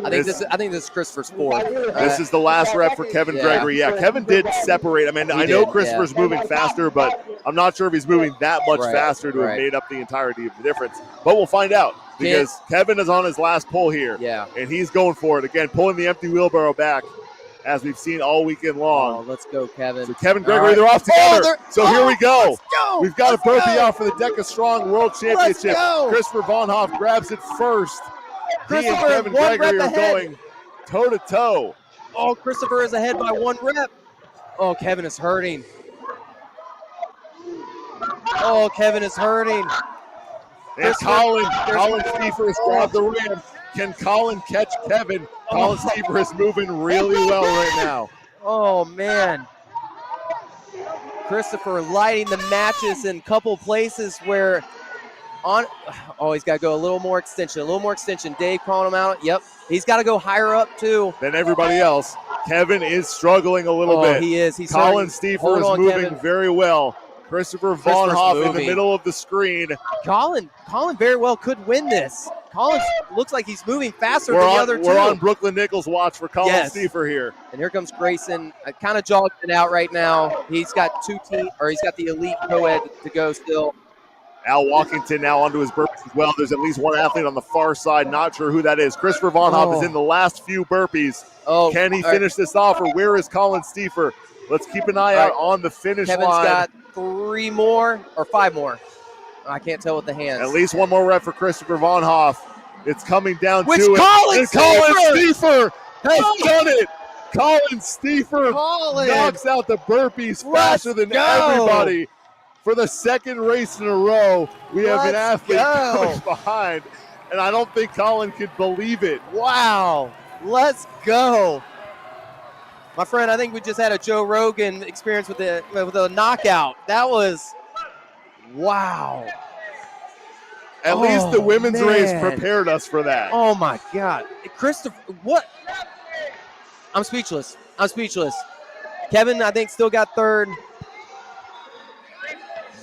I think this is Christopher's 4th. This is the last rep for Kevin Gregory. Yeah, Kevin did separate. I mean, I know Christopher's moving faster, but I'm not sure if he's moving that much faster to have made up the entirety of the difference. But we'll find out, because Kevin is on his last pull here. Yeah. And he's going for it. Again, pulling the empty wheelbarrow back, as we've seen all weekend long. Oh, let's go, Kevin. So Kevin Gregory, they're off together. Here we go. We've got a burpee off for the DEKA Strong World Championship. Christopher Von Hoff grabs it first. He and Kevin Gregory are going toe-to-toe. Oh, Christopher is ahead by 1 rep. Oh, Kevin is hurting. Oh, Kevin is hurting. And Colin Stiefer has grabbed the rim. Can Colin catch Kevin? Colin Stiefer is moving really well right now. Oh, man. Christopher lighting the matches in a couple places where he's got to go a little more extension. Dave calling him out. Yep. He's got to go higher up, too. Than everybody else. Kevin is struggling a little bit. He is. Colin Stiefer is moving very well. Christopher Von Hoff in the middle of the screen. Colin very well could win this. Colin looks like he's moving faster than the other 2. We're on Brooklyn Nichols' watch for Colin Stiefer here. And here comes Grayson. Kind of jogging it out right now. He's got he's got the elite co-ed to go still. Al Walkington now onto his burpees as well. There's at least 1 athlete on the far side. Not sure who that is. Christopher Von Hoff is in the last few burpees. Can he finish this off, or where is Colin Stiefer? Let's keep an eye out on the finish line. Kevin's got 3 more or 5 more. I can't tell with the hands. At least 1 more rep for Christopher Von Hoff. It's coming down Which to it. Colin And Colin Steefer Steefer has done it. Colin Steefer Colin. knocks out the burpees faster than go. everybody. For the second race in a row, we have an Let's athlete go. coming behind, and I don't think Colin could believe it. Wow. Let's go. My friend, I think we just had a Joe Rogan experience with a knockout. That was, wow. At least the women's race prepared us for that. Oh, my God. Christopher, what? I'm speechless. Kevin, I think, still got third.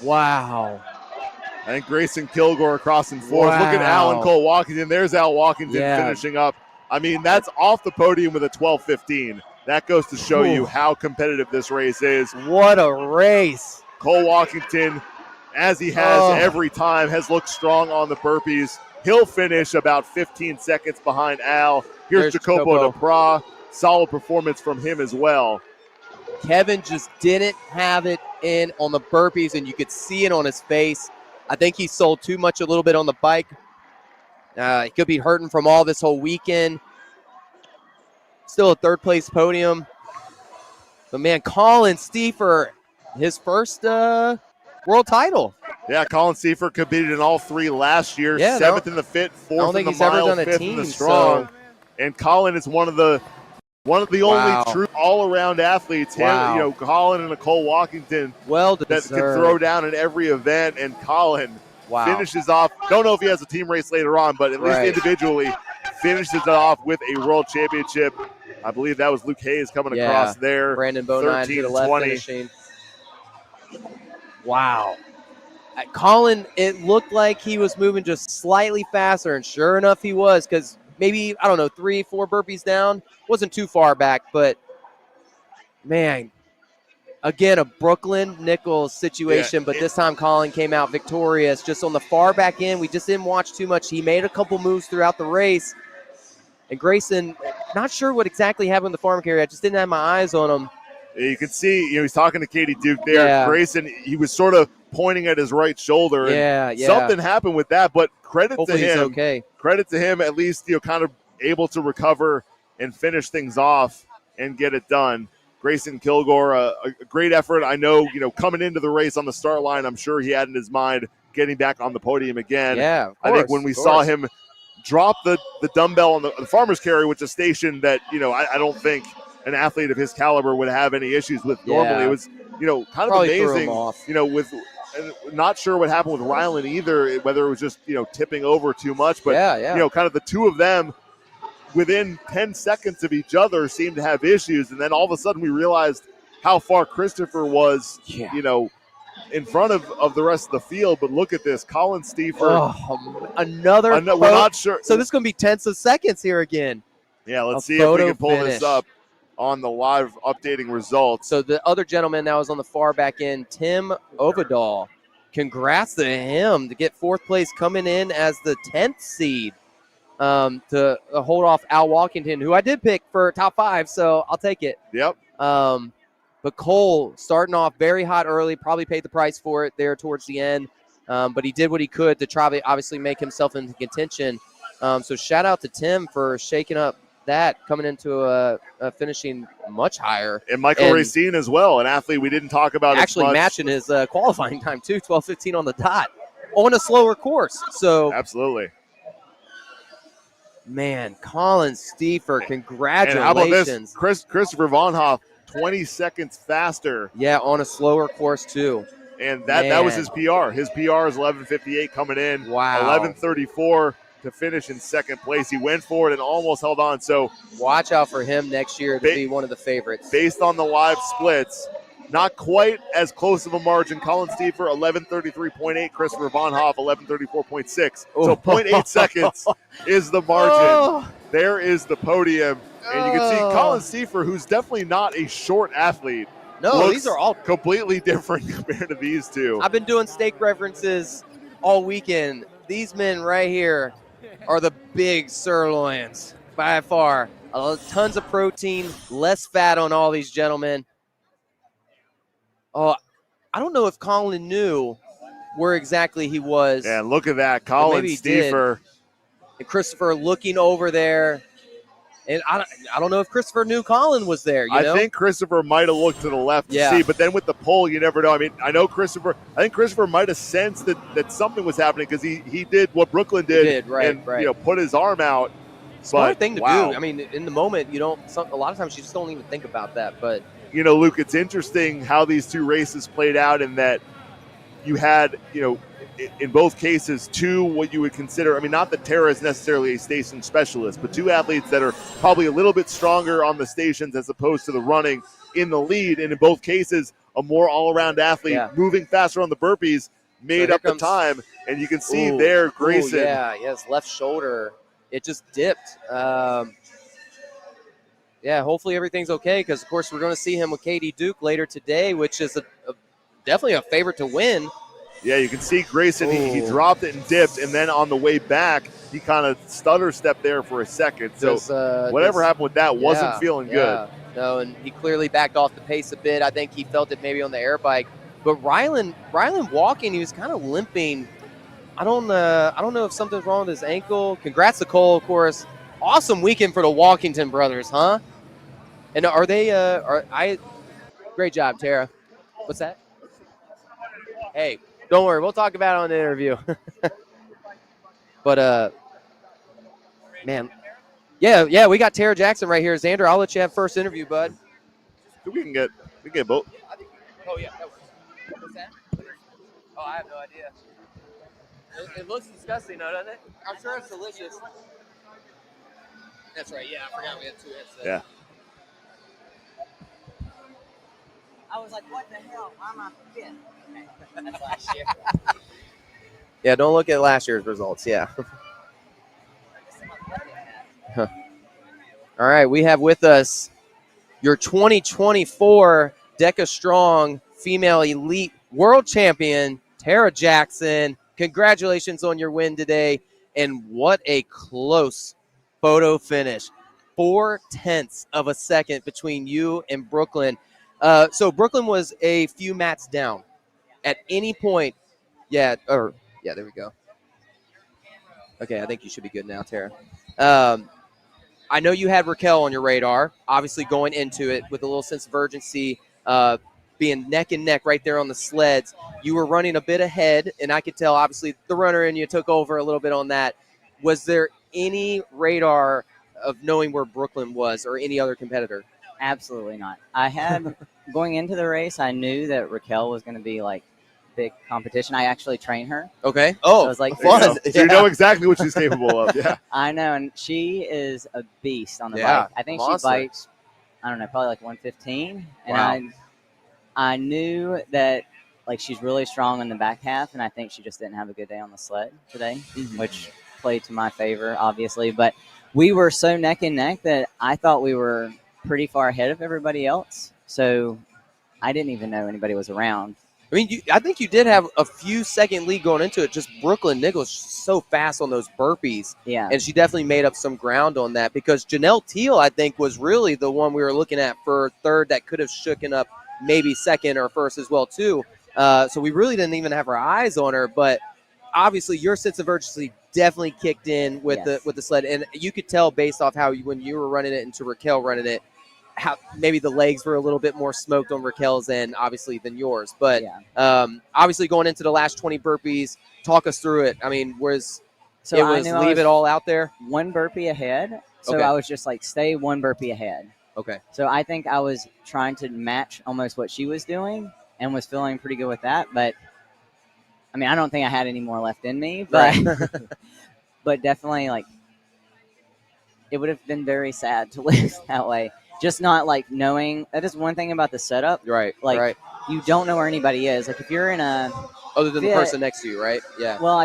Wow. I think Grayson Kilgore crossing fourth. Wow. Look at Alan Cole Walkington. There's Al Walkington finishing up. I mean, that's off the podium with a 12:15. That goes to show you how competitive this race is. What a race. Cole Walkington, as he has every time, has looked strong on the burpees. He'll finish about 15 seconds behind Al. Here's Jacopo DePra. Solid performance from him as well. Kevin just didn't have it in on the burpees, and you could see it on his face. I think he sold too much a little bit on the bike. He could be hurting from all this whole weekend. Still a third-place podium. But, man, Colin Steefer, his first world title. Yeah, Colin Steefer competed in all three last year. Yeah, seventh in the fit, fourth in the mile, fifth in the strong. And Colin is one of the only true all-around athletes. Wow. You know, Colin and Nicole Walkington that can throw down in every event, and Colin finishes off. Don't know if he has a team race later on, but at least individually finishes it off with a world championship. I believe that was Luke Hayes coming across there. Brandon Bonine to the left finishing. Wow. Colin, it looked like he was moving just slightly faster, and sure enough he was, because maybe, 3, 4 burpees down. Wasn't too far back, but, man, again, a Brooklyn Nichols situation, but this time Colin came out victorious just on the far back end. We just didn't watch too much. He made a couple moves throughout the race. And Grayson, not sure what exactly happened in the farm carry. I just didn't have my eyes on him. You can see, he's talking to Katie Duke there. Yeah. Grayson, he was sort of pointing at his right shoulder. And something happened with that, but credit to him. He's okay. Credit to him, at least, kind of able to recover and finish things off and get it done. Grayson Kilgore, a great effort. I know, coming into the race on the start line, I'm sure he had in his mind getting back on the podium again. Yeah, of course, I think when we saw him drop the dumbbell on the farmer's carry, which is a station that, I don't think an athlete of his caliber would have any issues with normally. It was, kind of amazing, with not sure what happened with Rylan either, whether it was just, tipping over too much, but, kind of the two of them within 10 seconds of each other seemed to have issues. And then all of a sudden we realized how far Christopher was, in front of the rest of the field. But look at this, Colin Steefer. Another we're not sure. So this is going to be tenths of seconds here again. Yeah, let's see if we can pull this up on the live updating results. So the other gentleman that was on the far back end, Tim Ovidal. Congrats to him to get fourth place, coming in as the 10th seed to hold off Al Walkington, who I did pick for top 5, so I'll take it. Yep. But Cole starting off very hot early, probably paid the price for it there towards the end. But he did what he could to try to obviously make himself into contention. So shout out to Tim for shaking up that, coming into finishing much higher. And Michael Racine as well, an athlete we didn't talk about actually as much. Matching his qualifying time too, 12:15 on the dot on a slower course. So absolutely. Man, Colin Steefer, congratulations. And how about this? Christopher Von Hoff, 20 seconds faster. Yeah, on a slower course too. And that was his PR. His PR is 11:58 coming in. Wow. 11:34 to finish in second place. He went for it and almost held on. So watch out for him next year to be one of the favorites. Based on the live splits, not quite as close of a margin. Colin Steefer, 11:33.8. Christopher Von Hoff, 11:34.6. So 0.8 seconds is the margin. There is the podium. And you can see Colin Steefer, who's definitely not a short athlete. No, these are all completely different compared to these two. I've been doing steak references all weekend. These men right here are the big sirloins by far. Tons of protein, less fat on all these gentlemen. I don't know if Colin knew where exactly he was. Yeah, look at that. Colin Steefer. and Christopher looking over there. And I don't know if Christopher knew Colin was there. You know? I think Christopher might have looked to the left to Yeah. see, but then with the pole, you never know. I mean, I think Christopher might have sensed that something was happening because he did what Brooklyn did, right. You know, put his arm out. Smart But, thing to wow. do. I mean, in the moment, a lot of times you just don't even think about that. But you know, Luke, it's interesting how these two races played out in that you had, you know, in both cases, two what you would consider, I mean, not that Tara is necessarily a station specialist, but two athletes that are probably a little bit stronger on the stations as opposed to the running in the lead. And in both cases, a more all-around athlete moving faster on the burpees made up the time. And you can see there, Grayson. His left shoulder, it just dipped. Hopefully everything's okay because, of course, we're going to see him with Katie Duke later today, which is definitely a favorite to win. Yeah, you can see Grayson, he dropped it and dipped, and then on the way back, he kind of stutter stepped there for a second. So whatever happened with that wasn't feeling good. No, and he clearly backed off the pace a bit. I think he felt it maybe on the air bike. But Rylan walking, he was kind of limping. I don't know if something's wrong with his ankle. Congrats to Cole, of course. Awesome weekend for the Walkington brothers, huh? And are they great job, Tara. What's that? Hey, don't worry, we'll talk about it on the interview. But man, yeah, we got Tara Jackson right here. Xander, I'll let you have first interview, bud. We can get both. Oh yeah, that works. What's that? Oh, I have no idea. It looks disgusting, though, doesn't it? I'm sure it's delicious. That's right. Yeah, I forgot we had two headsets. Yeah. I was like, what the hell? I'm on fifth. Okay. That's last year. Yeah, don't look at last year's results. Yeah. All right, we have with us your 2024 DEKA Strong Female Elite World Champion, Tara Jackson. Congratulations on your win today, and what a close photo finish. 0.4 of a second between you and Brooklyn. So Brooklyn was a few mats down. At any point, there we go. Okay, I think you should be good now, Tara. I know you had Raquel on your radar, obviously going into it with a little sense of urgency, being neck and neck right there on the sleds. You were running a bit ahead, and I could tell, obviously, the runner and you took over a little bit on that. Was there any radar of knowing where Brooklyn was or any other competitor? Absolutely not. I had, going into the race, I knew that Raquel was going to be, like, big competition. I actually trained her. Okay. Oh, so I was like, fun. So you know exactly what she's capable of. Yeah. I know, and she is a beast on the Yeah, bike. I think monster. she bikes, I don't know, probably like 115. And Wow. I knew that, like, she's really strong in the back half, and I think she just didn't have a good day on the sled today, which played to my favor, obviously. But we were so neck and neck that I thought we were pretty far ahead of everybody else. So I didn't even know anybody was around. I mean, I think you did have a few second lead going into it. Just Brooklyn Nichols so fast on those burpees. Yeah. And she definitely made up some ground on that because Janelle Teal, I think, was really the one we were looking at for third that could have shooken up maybe second or first as well, too. So we really didn't even have our eyes on her. But obviously your sense of urgency definitely kicked in with the sled. And you could tell based off how when you were running it and to Raquel running it, how maybe the legs were a little bit more smoked on Raquel's end, obviously, than yours. But obviously going into the last 20 burpees, talk us through it. I mean, it was leave it all out there? One burpee ahead. So Okay. I was just like, stay one burpee ahead. Okay. So I think I was trying to match almost what she was doing and was feeling pretty good with that. But, I mean, I don't think I had any more left in me. But, but definitely, like, it would have been very sad to lose that way. Just not, like, knowing. That is one thing about the setup. Right, like, right. You don't know where anybody is. Like, if you're in a Other than fit, the person next to you, right? Yeah. Well,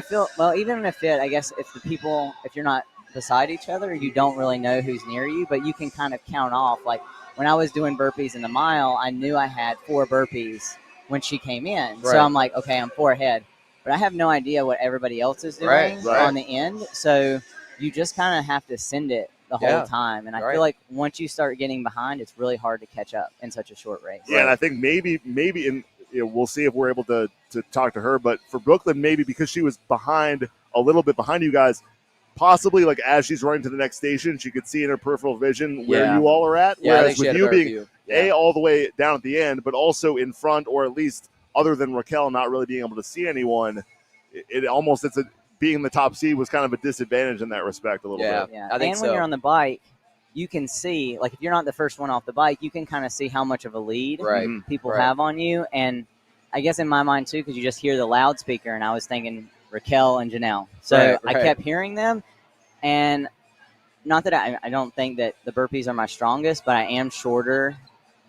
even in a fit, I guess if you're not beside each other, you don't really know who's near you, but you can kind of count off. Like, when I was doing burpees in the mile, I knew I had 4 burpees when she came in. Right. So I'm like, okay, I'm 4 ahead. But I have no idea what everybody else is doing on the end. So you just kind of have to send it the whole time. And I feel like once you start getting behind, it's really hard to catch up in such a short race. Yeah, and I think maybe in we'll see if we're able to talk to her. But for Brooklyn, maybe because she was a little bit behind you guys, possibly like as she's running to the next station, she could see in her peripheral vision where Yeah. you all are at. Yeah, I Whereas think she with had a you better being view. A, all the way down at the end, but also in front, or at least other than Raquel not really being able to see anyone, being the top seed was kind of a disadvantage in that respect a little bit. Yeah, I think and when so. you're on the bike, you can see, like if you're not the first one off the bike, you can kind of see how much of a lead Right. people Right. have on you. And I guess in my mind too, because you just hear the loudspeaker, and I was thinking Raquel and Janelle. So Right. I kept hearing them, and not that I don't think that the burpees are my strongest, but I am shorter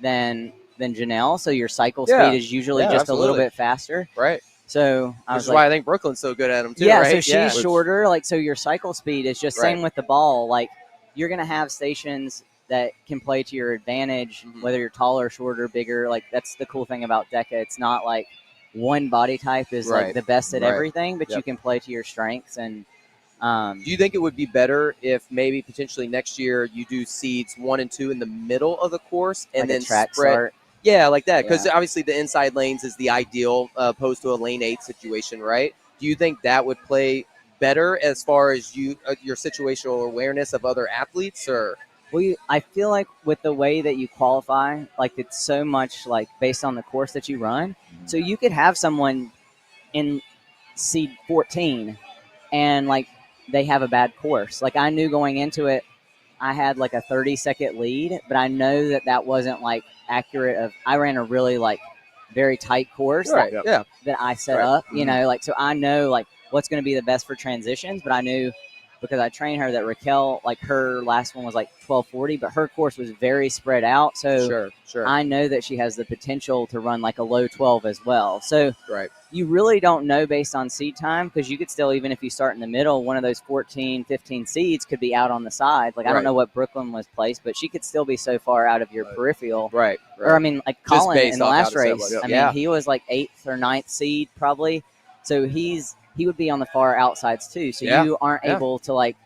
than Janelle. So your cycle speed is usually just a little bit faster. Right. So I Which was is why I think Brooklyn's so good at them too, yeah, right? so she's shorter, like so your cycle speed is just same with the ball. Like you're gonna have stations that can play to your advantage, whether you're taller, shorter, bigger. Like that's the cool thing about DEKA. It's not like one body type is like the best at everything, but you can play to your strengths. And do you think it would be better if maybe potentially next year you do seeds 1 and 2 in the middle of the course and like then a track spread? start? Yeah, like that. Because Yeah. obviously the inside lanes is the ideal opposed to a lane 8 situation, right? Do you think that would play better as far as your situational awareness of other athletes, or? Well, I feel like with the way that you qualify, like it's so much like based on the course that you run. So you could have someone in seed 14 and like they have a bad course. Like I knew going into it, I had like a 30-second lead, but I know that wasn't like accurate. I ran a really like very tight course that I set up, you know, like, so I know like what's going to be the best for transitions, but I knew because I trained her that Raquel, like her last one was like 12:40, but her course was very spread out. So I know that she has the potential to run like a low 12 as well. So you really don't know based on seed time, because you could still, even if you start in the middle, one of those 14, 15 seeds could be out on the side. Like I don't know what Brooklyn was placed, but she could still be so far out of your peripheral. Right. Or I mean, like Colin in the last race, I mean, Yeah. he was like 8th or 9th seed probably. So he would be on the far outsides too. So you aren't able to like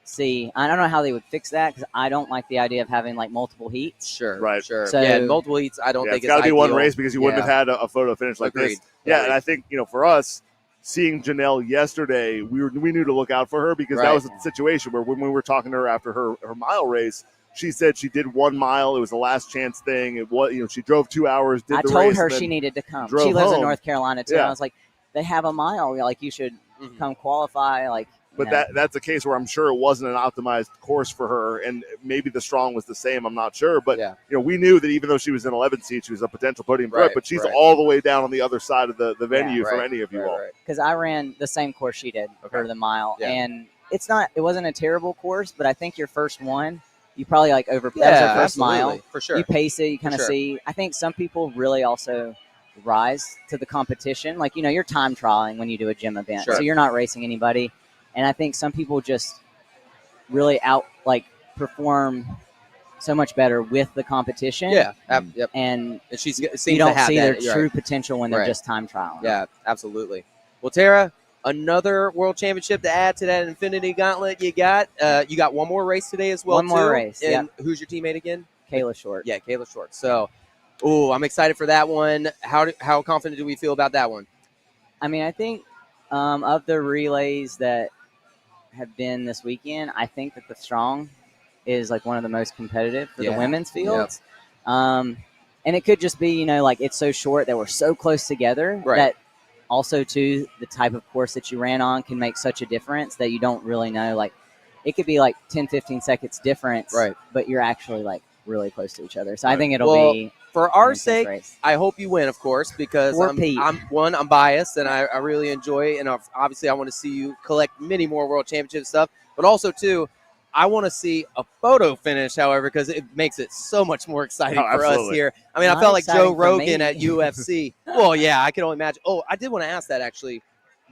see. I don't know how they would fix that, because I don't like the idea of having like multiple heats. Sure. So, yeah, and multiple heats I don't think it's got to be ideal. one race, because you wouldn't have had a photo finish like this. Yeah, and I think, you know, for us, seeing Janelle yesterday, we knew to look out for her, because that was a situation where when we were talking to her after her mile race, she said she did 1 mile. It was a last chance thing. It was, you know, she drove 2 hours. I told her she needed to come. She lives in North Carolina too. Yeah. I was like, they have a mile. Like you should come qualify. Like, but that's a case where I'm sure it wasn't an optimized course for her, and maybe the strong was the same. I'm not sure, but you know, we knew that even though she was in 11th seed, she was a potential podium threat. But she's all the way down on the other side of the venue from any of you all. Because I ran the same course she did for the mile, and it wasn't a terrible course, but I think your first one, you probably like that was your first mile for sure. You pace it, you kind of see. I think some people really also rise to the competition. Like, you know, you're time trialing when you do a gym event, so you're not racing anybody. And I think some people just really perform so much better with the competition. Yeah, and she seems you don't to have see that, their true potential when they're just time trialing. Yeah, absolutely. Well, Tara, another world championship to add to that Infinity Gauntlet you got. You got one more race today as well. One more race. And who's your teammate again? Kayla Short. Yeah, Kayla Short. So, I'm excited for that one. How confident do we feel about that one? I mean, I think of the relays that have been this weekend, I think that the strong is like one of the most competitive for the women's fields. And it could just be, you know, like it's so short that we're so close together that also too the type of course that you ran on can make such a difference that you don't really know. Like it could be like 10, 15 seconds difference, but you're actually like really close to each other. So I think it'll be for our sake. Race. I hope you win, of course, because I'm biased and I really enjoy it, and obviously I want to see you collect many more world championship stuff. But also too, I want to see a photo finish, however, because it makes it so much more exciting for us here. I mean, I felt like Joe Rogan at UFC. Well, yeah, I can only imagine. Oh, I did want to ask that actually.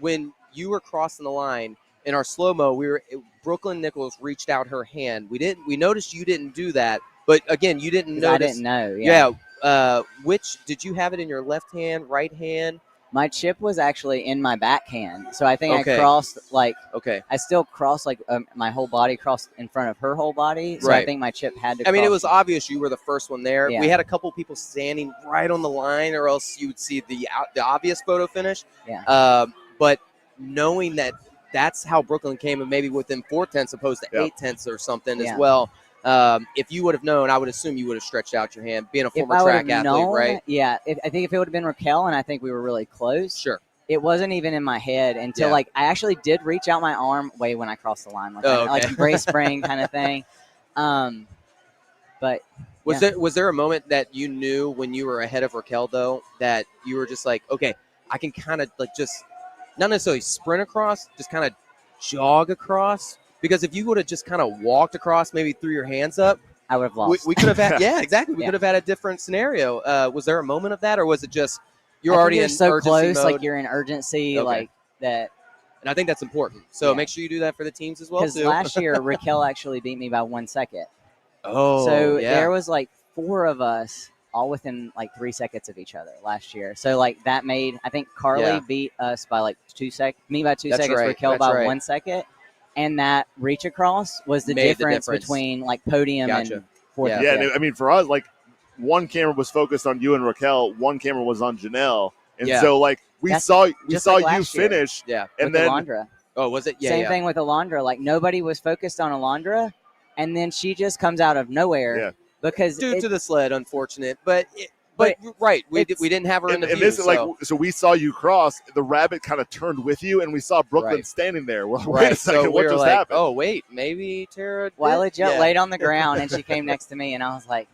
When you were crossing the line in our slow-mo, Brooklyn Nichols reached out her hand. We noticed you didn't do that, but again, you didn't notice. I didn't know. Yeah. Which did you have it in your left hand, right hand? My chip was actually in my backhand, so I think I crossed I still crossed my whole body crossed in front of her whole body. So I think my chip had to. I mean, it was obvious you were the first one there. Yeah. We had a couple people standing right on the line, or else you would see the obvious photo finish. Yeah. But knowing that that's how Brooklyn came, and maybe within 4/10 opposed to Yep. 8/10 or something as Yeah. well. If you would have known, I would assume you would have stretched out your hand, being a If former I would track have athlete, known, right? yeah, I think if it would have been Raquel, and I think we were really close. Sure. It wasn't even in my head until Yeah. like I actually did reach out my arm way when I crossed the line, like, Oh, like okay. brace spring kind of thing. But Was there a moment that you knew when you were ahead of Raquel, though, that you were just like, okay, I can kind of like just not necessarily sprint across, just kind of jog across? Because if you would have just kind of walked across, maybe threw your hands up, I would have lost. we could have had, yeah, exactly. We Yeah. could have had a different scenario. Was there a moment of that, or was it just you're I think already you're in so urgency close, mode? like you're in urgency, Okay. like that. And I think that's important. So Yeah. make sure you do that for the teams as well, Because too. last year Raquel actually beat me by 1 second. Oh, So yeah. there was like 4 of us all within like 3 seconds of each other last year. So like that made, I think Carly Yeah. beat us by like 2 seconds, me by 2 That's seconds, right. Raquel That's by right. 1 second. And that reach across was the Made the difference difference. between like podium Gotcha. and fourth. Yeah. and Yeah, fifth. and I mean, for us, like, one camera was focused on you and Raquel, one camera was on Janelle, and Yeah. so like we That's saw just you like last year. finish, Yeah. and with then Alondra. Oh, was it? Yeah. Same yeah. thing with Alondra. Like nobody was focused on Alondra, and then she just comes out of nowhere Yeah. because Due to the sled, unfortunate. But right, we didn't have her in and, the and view. this is like, So. so we saw you cross. The rabbit kind of turned with you, and we saw Brooklyn Right. standing there. Well, wait a Right, second, so what we were just like, happened? oh wait, maybe Tara. well, I did? legit Yeah. laid on the ground and she came next to me, and I was like,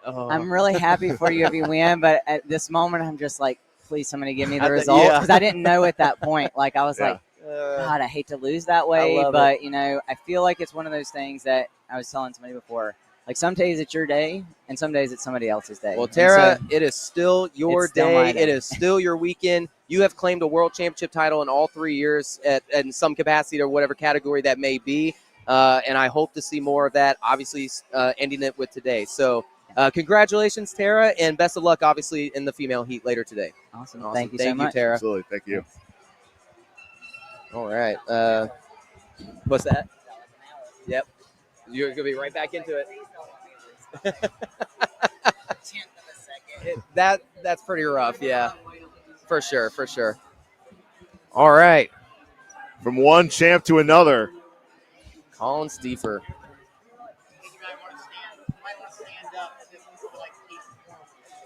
Oh. I'm really happy for you if you win, but at this moment, I'm just like, please, somebody give me the At the- result, yeah. because I didn't know at that point. Like I was Yeah. like, God, I hate to lose that I way, love but you know, I feel like it's one of those things that I was telling somebody before. Like some days it's your day, and some days it's somebody else's day. Well, And Tara, so- it is still your It's still day. my day. It is still your weekend. You have claimed a world championship title in all 3 years in some capacity or whatever category that may be. And I hope to see more of that, obviously ending it with today. So congratulations, Tara, and best of luck, obviously, in the female heat later today. awesome. Awesome. Thank you so much. Tara. Absolutely, thank you. All right. What's that? Yep. You're going to be right back into it. That's pretty rough, yeah. For sure. All right. From one champ to another. Colin Stiefer.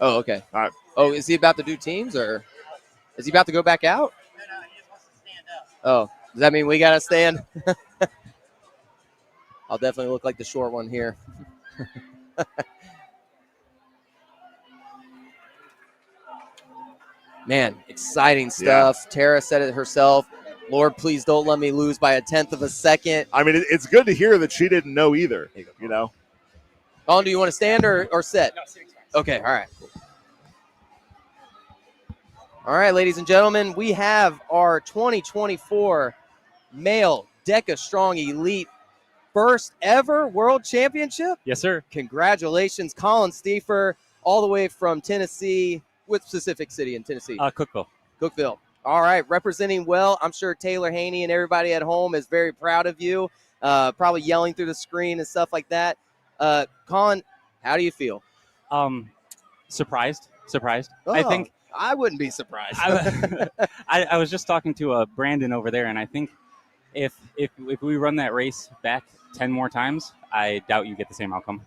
Oh, okay. All right. Oh, is he about to do teams, or is he about to go back out? Oh, does that mean we got to stand? I'll definitely look like the short one here. Man, exciting stuff. Tara said it herself. Lord, please don't let me lose by 1/10 of a second. I mean, it's good to hear that she didn't know either. You know. Colin, do you want to stand or sit? No, sitting. Okay, all right. All right, ladies and gentlemen, we have our 2024 male DEKA Strong Elite first ever world championship. Yes, sir. Congratulations, Colin Stiefer, all the way from Tennessee. What specific city in Tennessee? Cookville. Cookville. All right, representing well. I'm sure Taylor Haney and everybody at home is very proud of you, probably yelling through the screen and stuff like that. Colin, how do you feel? Surprised. Oh, I think I wouldn't be surprised. I was just talking to Brandon over there, and I think if we run that race back 10 more times, I doubt you get the same outcome.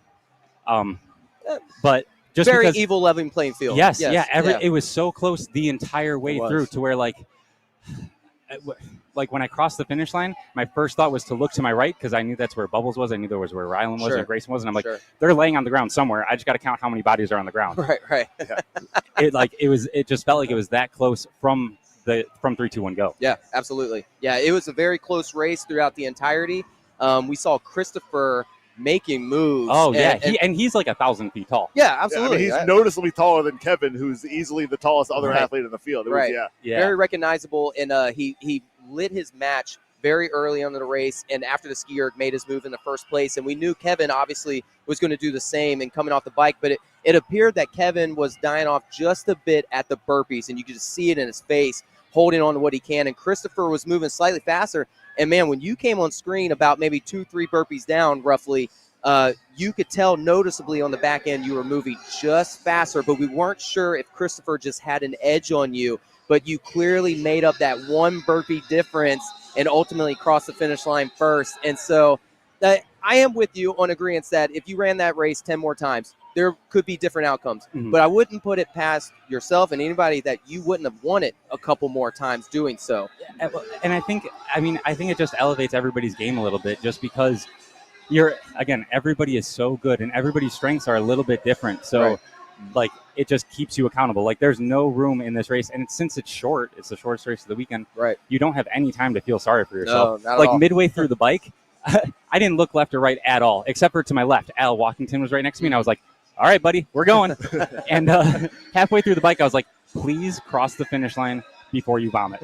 But just very because, evil leveling playing field. Yes, yeah. It was so close the entire way It was. through to where like when I crossed the finish line, my first thought was to look to my right because I knew that's where Bubbles was. I knew there was where Rylan was Sure. and Grayson was, and I'm like, Sure. they're laying on the ground somewhere. I just got to count how many bodies are on the ground. Right. It just felt like it was that close from 3, 2, 1, go. Yeah, absolutely. Yeah, it was a very close race throughout the entirety. We saw Christopher making moves. Oh yeah, and he's like 1,000 feet tall. yeah, Yeah, I absolutely. mean, he's noticeably taller than Kevin, who's easily the tallest other Right. athlete in the field. It was, Right. Yeah, Very recognizable, and he lit his match very early on in the race, and after the ski erg made his move in the first place, and we knew Kevin obviously was going to do the same and coming off the bike, but it appeared that Kevin was dying off just a bit at the burpees, and you could just see it in his face, holding on to what he can, and Christopher was moving slightly faster, and man, when you came on screen about maybe 2-3 burpees down roughly, you could tell noticeably on the back end you were moving just faster, but we weren't sure if Christopher just had an edge on you, but you clearly made up that one burpee difference, and ultimately cross the finish line first. And so I am with you on agreement that if you ran that race 10 more times, there could be different outcomes. Mhm. But I wouldn't put it past yourself and anybody that you wouldn't have won it a couple more times doing so. And I think it just elevates everybody's game a little bit, just because everybody is so good and everybody's strengths are a little bit different. So Right. like it just keeps you accountable. Like there's no room in this race, and since it's short, it's the shortest race of the weekend. Right. You don't have any time to feel sorry for yourself. No, not at like all. midway through the bike, I didn't look left or right at all, except for to my left. Al Walkington was right next to me, and I was like, all right, buddy, we're going. And halfway through the bike, I was like, please cross the finish line before you vomit.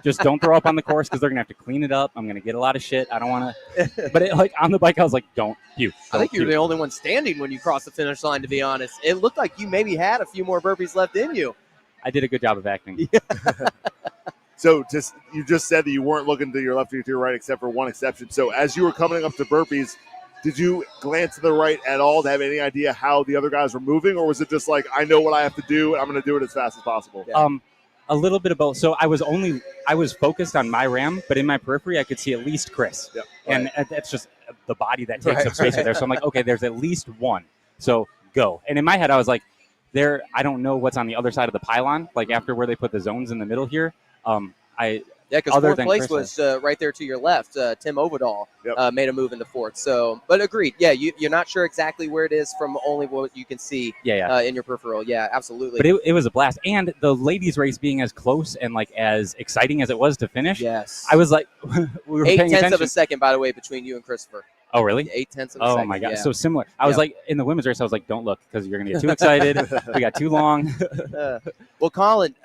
Just don't throw up on the course because they're going to have to clean it up. I'm going to get a lot of shit. I don't want to. But on the bike, I was like, don't puke. I think you're the only one standing when you crossed the finish line, to be honest. It looked like you maybe had a few more burpees left in you. I did a good job of acting. So you just said that you weren't looking to your left or to your right except for one exception. So as you were coming up to burpees, did you glance to the right at all to have any idea how the other guys were moving? Or was it just like, I know what I have to do, and I'm going to do it as fast as possible? Yeah. A little bit of both. So I was focused on my ram, but in my periphery, I could see at least Chris. Yep. And that's just the body that takes up space right there. So I'm like, okay, there's at least one. So go. And in my head, I was like, I don't know what's on the other side of the pylon, like after where they put the zones in the middle here. Because fourth place was right there to your left. Tim Ovidal made a move into fourth. So, but agreed. Yeah, you're not sure exactly where it is from only what you can see in your peripheral. Yeah, absolutely. But it was a blast. And the ladies' race being as close and like as exciting as it was to finish, yes, I was like, we were paying 0.8 attention. of a second, by the way, betwing you and Christopher. Oh, really? 0.8 of a second. Oh, my God. Yeah. So similar. I was like, in the women's race, I was like, don't look because you're going to get too excited. We got too long. Well, Colin,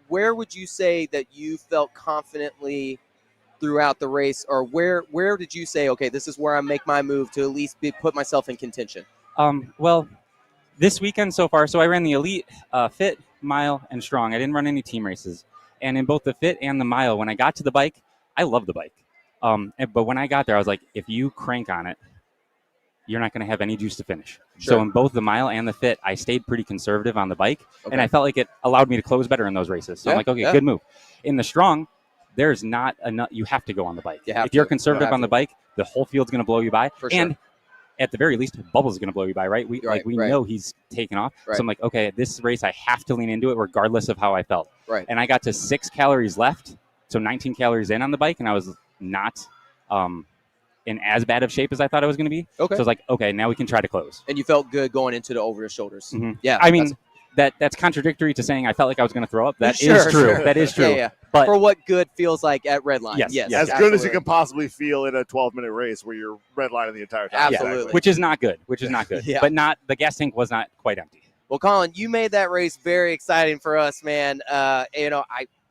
where would you say that you felt confidently throughout the race, or where did you say, okay, this is where I make my move to at least put myself in contention? Well, this weekend so far, so I ran the elite, fit, mile, and strong. I didn't run any team races. And in both the fit and the mile, when I got to the bike, I love the bike. But when I got there, I was like, if you crank on it, you're not going to have any juice to finish. Sure. So in both the mile and the fit, I stayed pretty conservative on the bike, and I felt like it allowed me to close better in those races. So I'm like, okay, good move. In the strong, there's not enough. You have to go on the bike. If you're conservative on the bike, the whole field's going to blow you by. For sure. And at the very least, Bubbles is going to blow you by, right? We know he's taking off. Right. So I'm like, okay, this race, I have to lean into it regardless of how I felt. Right. And I got to 6 calories left, so 19 calories in on the bike, and I was not in as bad of shape as I thought I was going to be. Okay. So I was like, okay, now we can try to close. And you felt good going into the over your shoulders. Mm-hmm. Yeah. I mean, that's contradictory to saying I felt like I was going to throw up. That is true. Sure. That is true. Yeah. But for what good feels like at Redline. Yes. Yes. As absolutely. good as you can possibly feel in a 12-minute race where you're redlining the entire time. Absolutely. Which is not good. Yeah. But the gas tank was not quite empty. Well, Colin, you made that race very exciting for us, man.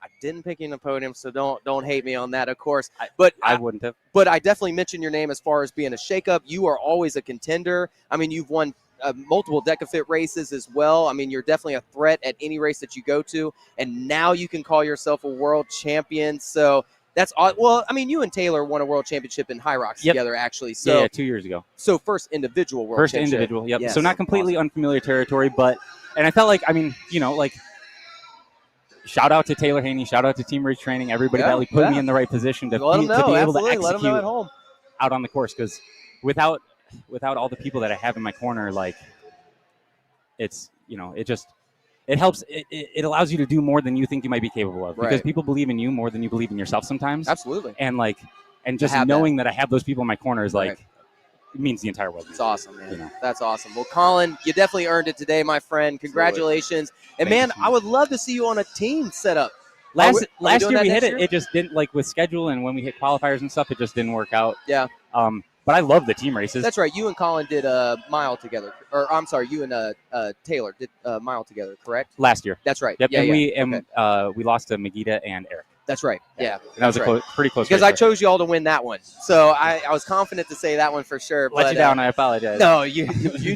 I didn't pick you in the podium, so don't hate me on that, of course. But I wouldn't have. But I definitely mentioned your name as far as being a shakeup. You are always a contender. I mean, you've won multiple DEKA FIT races as well. I mean, you're definitely a threat at any race that you go to. And now you can call yourself a world champion. So that's well. I mean, you and Taylor won a world championship in High Rocks together, actually. So 2 years ago. So first individual world First championship. individual. Yep. Yes, So not completely unfamiliar territory, and I felt like, I mean, shout out to Taylor Haney, shout out to Team Race Training, everybody that put me in the right position to be able to execute Let them know at home. out on the course. Because without all the people that I have in my corner, like it's it helps. It allows you to do more than you think you might be capable of, because people believe in you more than you believe in yourself sometimes. Absolutely. And just knowing that I have those people in my corner is like. It means the entire world. It's awesome, man. That's awesome. Well, Colin, you definitely earned it today, my friend. Congratulations. And, man, I would love to see you on a team setup. Last year we hit it. It just didn't, with schedule and when we hit qualifiers and stuff, it just didn't work out. Yeah. But I love the team races. That's right. You and Colin did a mile together. Or, I'm sorry, you and Taylor did a mile together, correct? Last year. That's right. Yep. Yeah, and we lost to Megita and Eric. That's right. Yeah. And that was a pretty close because race. I chose you all to win that one. So I was confident to say that one for sure. Let you down. I apologize. No, you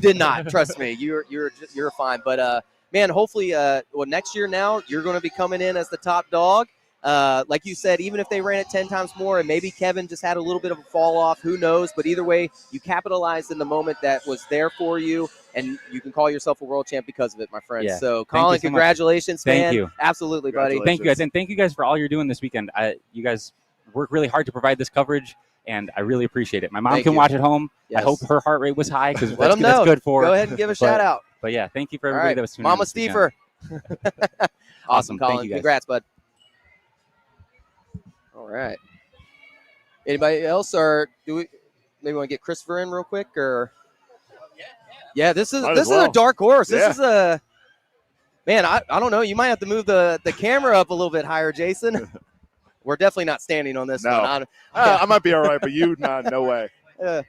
did not. Trust me. You're fine. But, man, hopefully, next year now, you're going to be coming in as the top dog. Like you said, even if they ran it 10 times more and maybe Kevin just had a little bit of a fall off, who knows? But either way, you capitalized in the moment that was there for you, and you can call yourself a world champ because of it, my friend. Yeah. So, Colin, congratulations, man. Thank you. Absolutely, buddy. Thank you, guys. And thank you guys for all you're doing this weekend. You guys work really hard to provide this coverage, and I really appreciate it. My mom Thank can you. watch at home. Yes. I hope her heart rate was high because Let them know. that's good for her. Go ahead and give a shout out. But yeah, thank you for All everybody right, that was tuning in. Mama this weekend. Steefer. Awesome, Thank Colin. you, guys. Congrats, bud. All right. Anybody else, or do we maybe want to get Christopher in real quick, or? Yeah, this is Might as a well. dark horse. Yeah. This is a man. I don't know. You might have to move the camera up a little bit higher, Jason. We're definitely not standing on this No. one. I might be all right, but you, no way. All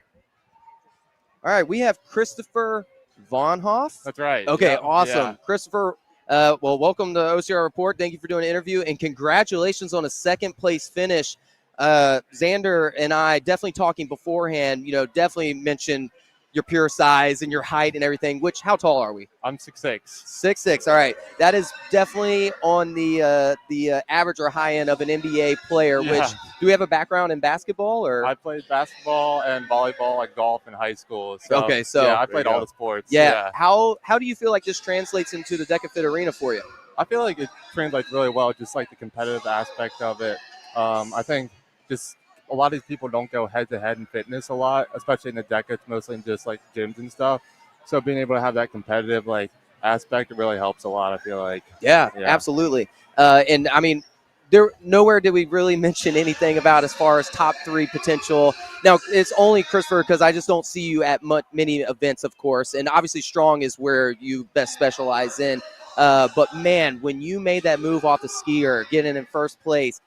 right, we have Christopher Von Hoff. That's right. Okay, Yep. awesome. Yeah. Christopher, well, welcome to OCR Report. Thank you for doing an interview, and congratulations on a second-place finish. Xander and I definitely talking beforehand, definitely mentioned your pure size and your height and everything, how tall are we? I'm 6'6". 6'6". All right. That is definitely on the average or high end of an NBA player, Yeah. which do we have a background in basketball or? I played basketball and volleyball, like golf in high school. So, Okay, so- yeah, I There played you all go. the sports. Yeah. How do you feel like this translates into the DEKA FIT arena for you? I feel like it translates really well, just like the competitive aspect of it. I think just a lot of these people don't go head-to-head in fitness a lot, especially in the DEKA. It's mostly just like gyms and stuff. So being able to have that competitive aspect, it really helps a lot, I feel like. Yeah, Yeah. absolutely. And I mean, nowhere did we really mention anything about as far as top 3 potential. Now, it's only Christopher because I just don't see you at many events, of course. And obviously, strong is where you best specialize in. But man, when you made that move off the skier, getting in first place,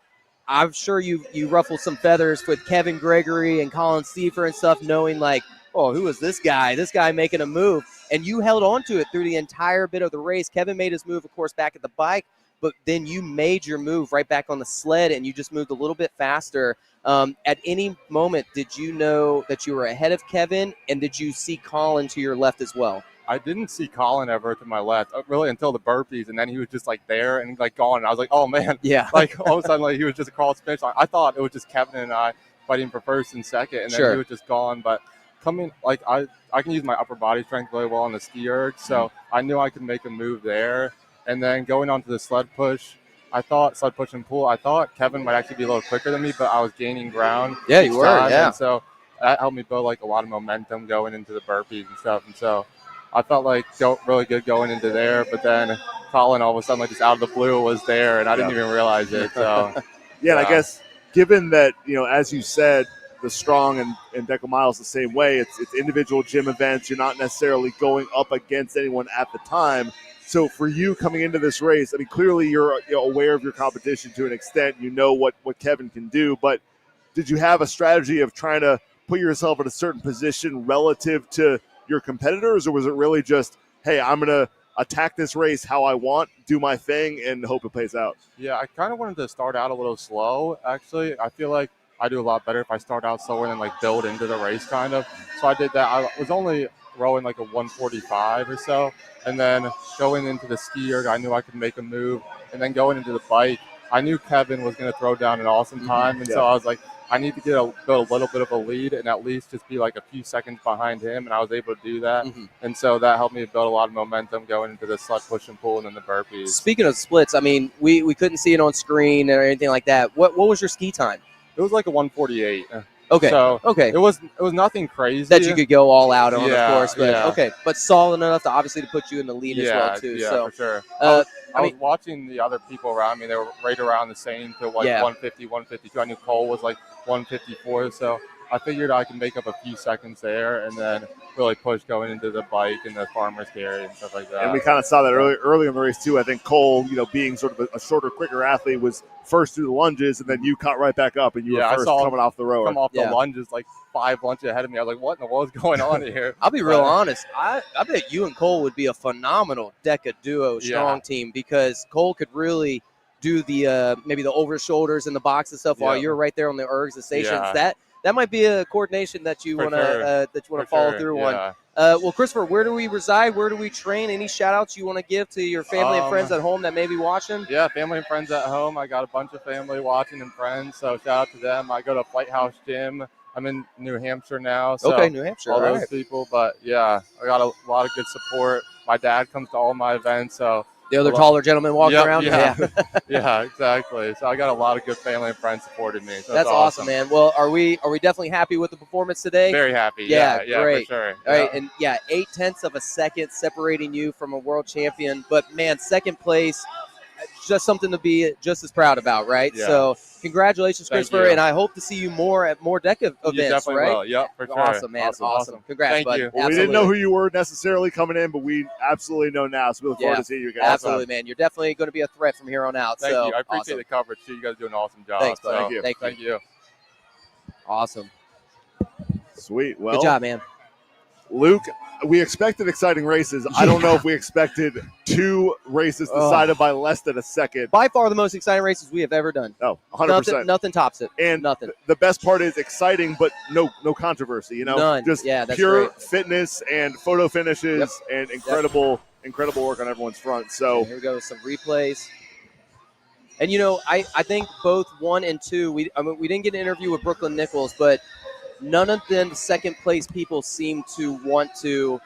I'm sure you ruffled some feathers with Kevin Gregory and Colin Steefer and stuff, knowing like, oh, who is this guy? This guy making a move. And you held on to it through the entire bit of the race. Kevin made his move, of course, back at the bike, but then you made your move right back on the sled, and you just moved a little bit faster. At any moment, did you know that you were ahead of Kevin, and did you see Colin to your left as well? I didn't see Colin ever to my left, really until the burpees, and then he was just like there and like gone. And I was like, oh man, Yeah. like all of a sudden like he was just across the finish line. I thought it was just Kevin and I fighting for first and second, and then Sure. he was just gone. But coming like I can use my upper body strength really well on the ski erg, so I knew I could make a move there. And then going on to the sled push, sled push and pull, I thought Kevin might actually be a little quicker than me, but I was gaining ground. Yeah, each you were, time, yeah. And so that helped me build like a lot of momentum going into the burpees and stuff. And so I felt like really good going into there, but then Colin all of a sudden, like just out of the blue, was there, and I didn't even realize it. So, Yeah, and I guess given that, as you said, the strong and DEKA miles the same way, it's individual gym events. You're not necessarily going up against anyone at the time. So for you coming into this race, I mean, clearly you're aware of your competition to an extent. You know what Kevin can do, but did you have a strategy of trying to put yourself in a certain position relative to your competitors, or was it really just, hey, I'm going to attack this race how I want, do my thing, and hope it plays out? yeah, I kind of wanted to start out a little slow, actually. I feel like I do a lot better if I start out slower and like build into the race kind of. So I did that. I was only rowing like a 145 or so, and then going into the ski erg, I knew I could make a move, and then going into the bike, I knew Kevin was going to throw down an awesome time, and so I was like, I need to build a little bit of a lead and at least just be like a few seconds behind him, and I was able to do that. And so that helped me build a lot of momentum going into the sled push and pull and then the burpees. Speaking of splits, I mean, we couldn't see it on screen or anything like that. What was your ski time? It was like a 148. Okay. So okay. it was nothing crazy. That you could go all out on, Yeah, of course. But yeah. okay. But solid enough to obviously to put you in the lead as well, too. Yeah, So for sure. I I was mean, watching the other people around me. They were right around the same to like Yeah. 150, 152. I knew Cole was like 154. So I figured I could make up a few seconds there and then really push going into the bike and the farmer's carry and stuff like that. And we kind of saw that early in the race too. I think Cole, being sort of a shorter, quicker athlete, was first through the lunges, and then you caught right back up, and you were I first saw him coming off the rower. come off Yeah. the lunges like 5 lunges ahead of me. I was like, what in the world is going on here? I'll be real But- honest. I bet you and Cole would be a phenomenal DEKA duo strong team, because Cole could really do the maybe the over shoulders and the box and stuff while Yeah. you're right there on the ergs and stations. Yeah. That might be a coordination that you For want to sure. follow For through sure, on. yeah. Well, Christopher, where do we reside? Where do we train? Any shout outs you want to give to your family and friends at home that may be watching? Yeah, family and friends at home. I got a bunch of family watching and friends, so shout out to them. I go to Flight House Gym. I'm in New Hampshire now. So Okay, New Hampshire. all those people. But yeah, I got a lot of good support. My dad comes to all my events, so The other taller gentleman walking Yep, around? Yeah. Yeah, exactly. So I got a lot of good family and friends supporting me. So That's awesome, man. Well, are we definitely happy with the performance today? Very happy. Yeah, Yeah, great. for sure. All right, and 0.8 of a second separating you from a world champion. But man, second place, just something to be just as proud about, right? Yeah. So congratulations, Thank Christopher, you. and I hope to see you more at more DEKA events, You definitely right? will. Yep, for sure. Awesome, man. Awesome. Congrats, Thank bud. you. Well, we didn't know who you were necessarily coming in, but we absolutely know now. So we look forward to seeing you again. Absolutely, man. You're definitely going to be a threat from here on out. Thank so you. I appreciate awesome. the coverage too. You guys do an awesome job. Thanks, so, buddy. Thank you. Awesome. Sweet. Well, Good job, man. Luke, we expected exciting races. I don't know if we expected 2 races decided by less than a second. By far the most exciting races we have ever done. Oh, 100%. Nothing tops it. And nothing. The best part is exciting, but no controversy. You know, None. just Yeah, that's pure great. fitness and photo finishes and incredible work on everyone's front. So here we go, some replays. And I think both 1 and 2. We didn't get an interview with Brooklyn Nichols, but none of the second place people seem to want to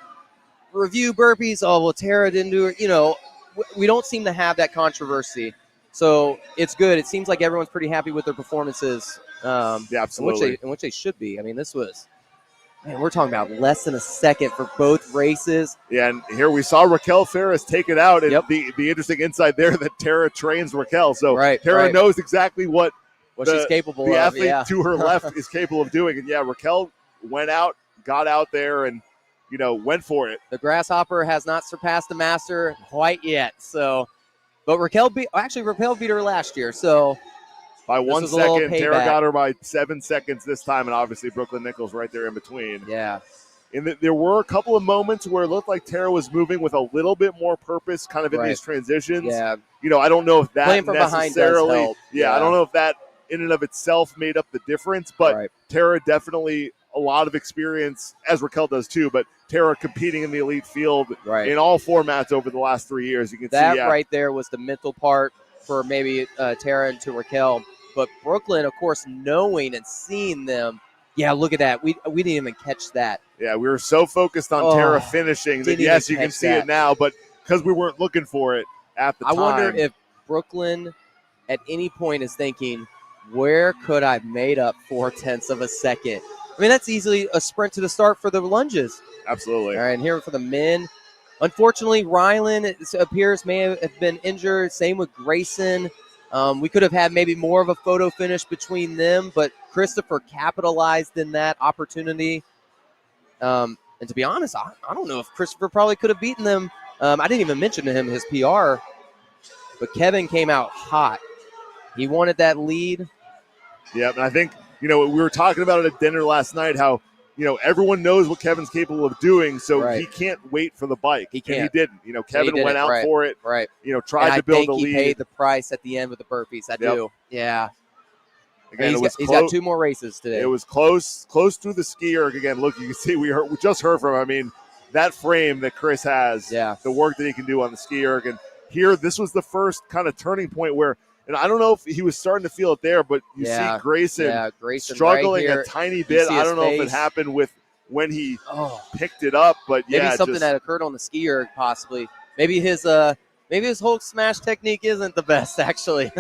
review burpees. Oh, well, Tara didn't do it. We don't seem to have that controversy. So it's good. It seems like everyone's pretty happy with their performances. Absolutely. In which they should be. I mean, this was, man, we're talking about less than a second for both races. Yeah, and here we saw Raquel Ferris take it out. And the interesting insight there that Tara trains Raquel. So Tara knows exactly what she's capable of. The athlete to her left is capable of doing. And Raquel went out, got out there, and went for it. The Grasshopper has not surpassed the Master quite yet. So, but Raquel beat her last year. So by 1 second, Tara got her by 7 seconds this time, and obviously Brooklyn Nichols right there in between. Yeah. And there were a couple of moments where it looked like Tara was moving with a little bit more purpose, kind of in these transitions. Yeah. I don't know if that playing from behind does help. I don't know if that in and of itself made up the difference, but Tara definitely a lot of experience, as Raquel does too, but Tara competing in the elite field in all formats over the last 3 years. You can see that right there was the mental part for maybe Tara and to Raquel. But Brooklyn, of course, knowing and seeing them, look at that. We didn't even catch that. Yeah, we were so focused on Tara finishing that, yes, you can see it now, but because we weren't looking for it at the time. I wonder if Brooklyn at any point is thinking, where could I have made up 0.4 of a second? I mean, that's easily a sprint to the start for the lunges. Absolutely. All right, and here for the men. Unfortunately, Rylan, it appears, may have been injured. Same with Grayson. We could have had maybe more of a photo finish between them, but Christopher capitalized in that opportunity. And to be honest, I don't know if Christopher probably could have beaten them. I didn't even mention to him his PR, but Kevin came out hot. He wanted that lead. Yeah, and I think, we were talking about it at dinner last night, how, everyone knows what Kevin's capable of doing, so he can't wait for the bike. He can't. And he didn't. Kevin went out for it. Right. Tried to build the lead. He paid the price at the end with the burpees. I do. Yeah. Again, he's got 2 more races today. It was close through the ski erg. Again, look, you can see we just heard from him. I mean, that frame that Chris has, the work that he can do on the ski erg. And here, this was the first kind of turning point where, and I don't know if he was starting to feel it there, but you see Grayson struggling right a tiny bit. I don't know if it happened with when he picked it up, but maybe something that occurred on the ski erg possibly. Maybe his Hulk smash technique isn't the best actually.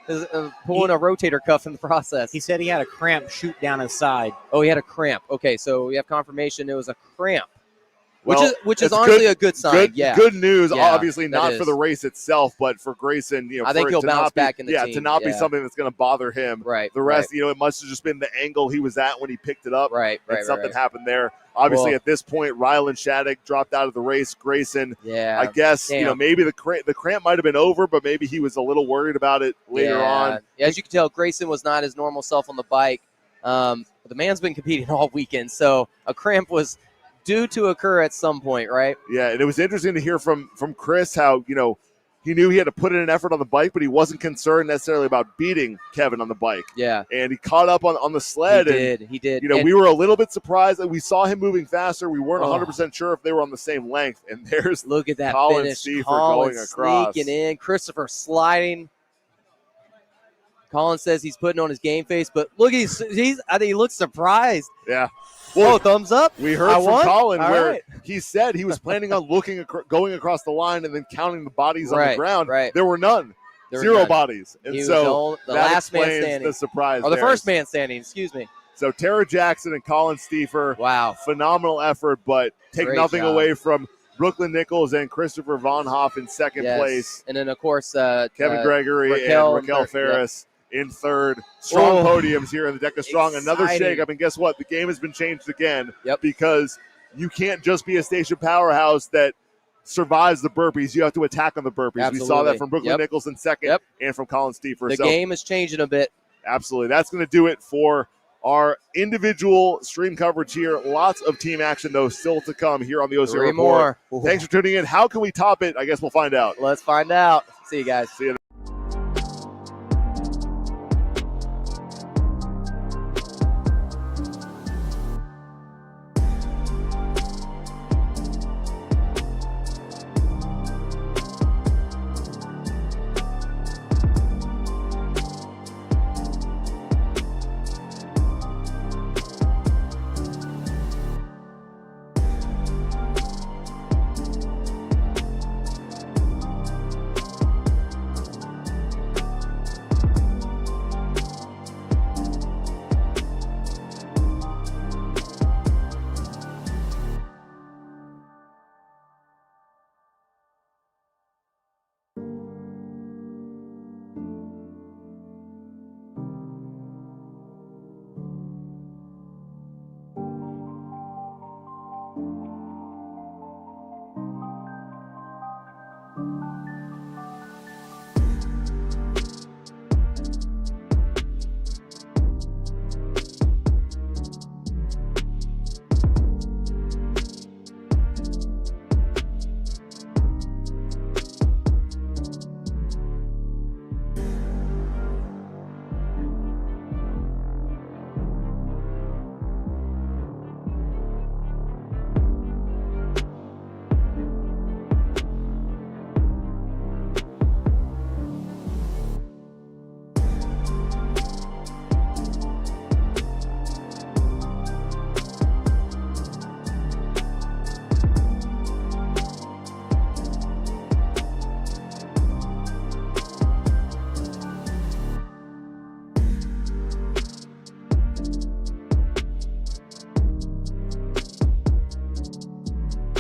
Pulling a rotator cuff in the process. He said he had a cramp shoot down his side. Oh, he had a cramp. Okay, so we have confirmation it was a cramp. Well, which is honestly a good sign. Good news. Obviously not for the race itself, but for Grayson. I think he'll bounce back in the team. to not be something that's going to bother him. Right. The rest, it must have just been the angle he was at when he picked it up. Right. Something happened there. Obviously, at this point, Rylan Shattuck dropped out of the race. Grayson, I guess maybe the cramp might have been over, but maybe he was a little worried about it later on. Yeah, as you can tell, Grayson was not his normal self on the bike. The man's been competing all weekend, so a cramp was due to occur at some point, right? Yeah, and it was interesting to hear from Chris how, he knew he had to put in an effort on the bike, but he wasn't concerned necessarily about beating Kevin on the bike. Yeah. And he caught up on the sled. He did. We were a little bit surprised that we saw him moving faster. We weren't 100% sure if they were on the same length. And there's look at that Colin finish. Steefer Colin going across. Sneaking in. Christopher sliding. Colin says he's putting on his game face, but look, I think he looks surprised. Yeah. Well, Oh, thumbs up. we heard I from won? Colin All where right. he said he was planning on going across the line and then counting the bodies on the Right, ground. right. There were none. There were 0 none. bodies. And He was so the that last man explains standing. the surprise Or the there. first man standing, excuse me. So Tara Jackson and Colin Stiefer, Wow. phenomenal effort, but take Great nothing job. away from Brooklyn Nichols and Christopher Von Hoff in second Yes. place. And then, of course, Kevin Gregory Raquel and Raquel in third. Ferris in third. Strong Oh. podiums here in the DEKA Strong. Another Exciting. shake-up, and guess what? The game has been changed again. Yep. Because you can't just be a station powerhouse that survives the burpees. You have to attack on the burpees. We saw Absolutely. that from Brooklyn Yep. Nichols in second Yep. and from Colin Stiefer. The So game is changing a bit. absolutely. That's going to do it for our individual stream coverage here. Lots of team action, though, still to come here on the OCR 3 Report. more. Thanks for tuning in. How can we top it? I guess we'll find out. Let's find out. See you guys. See you.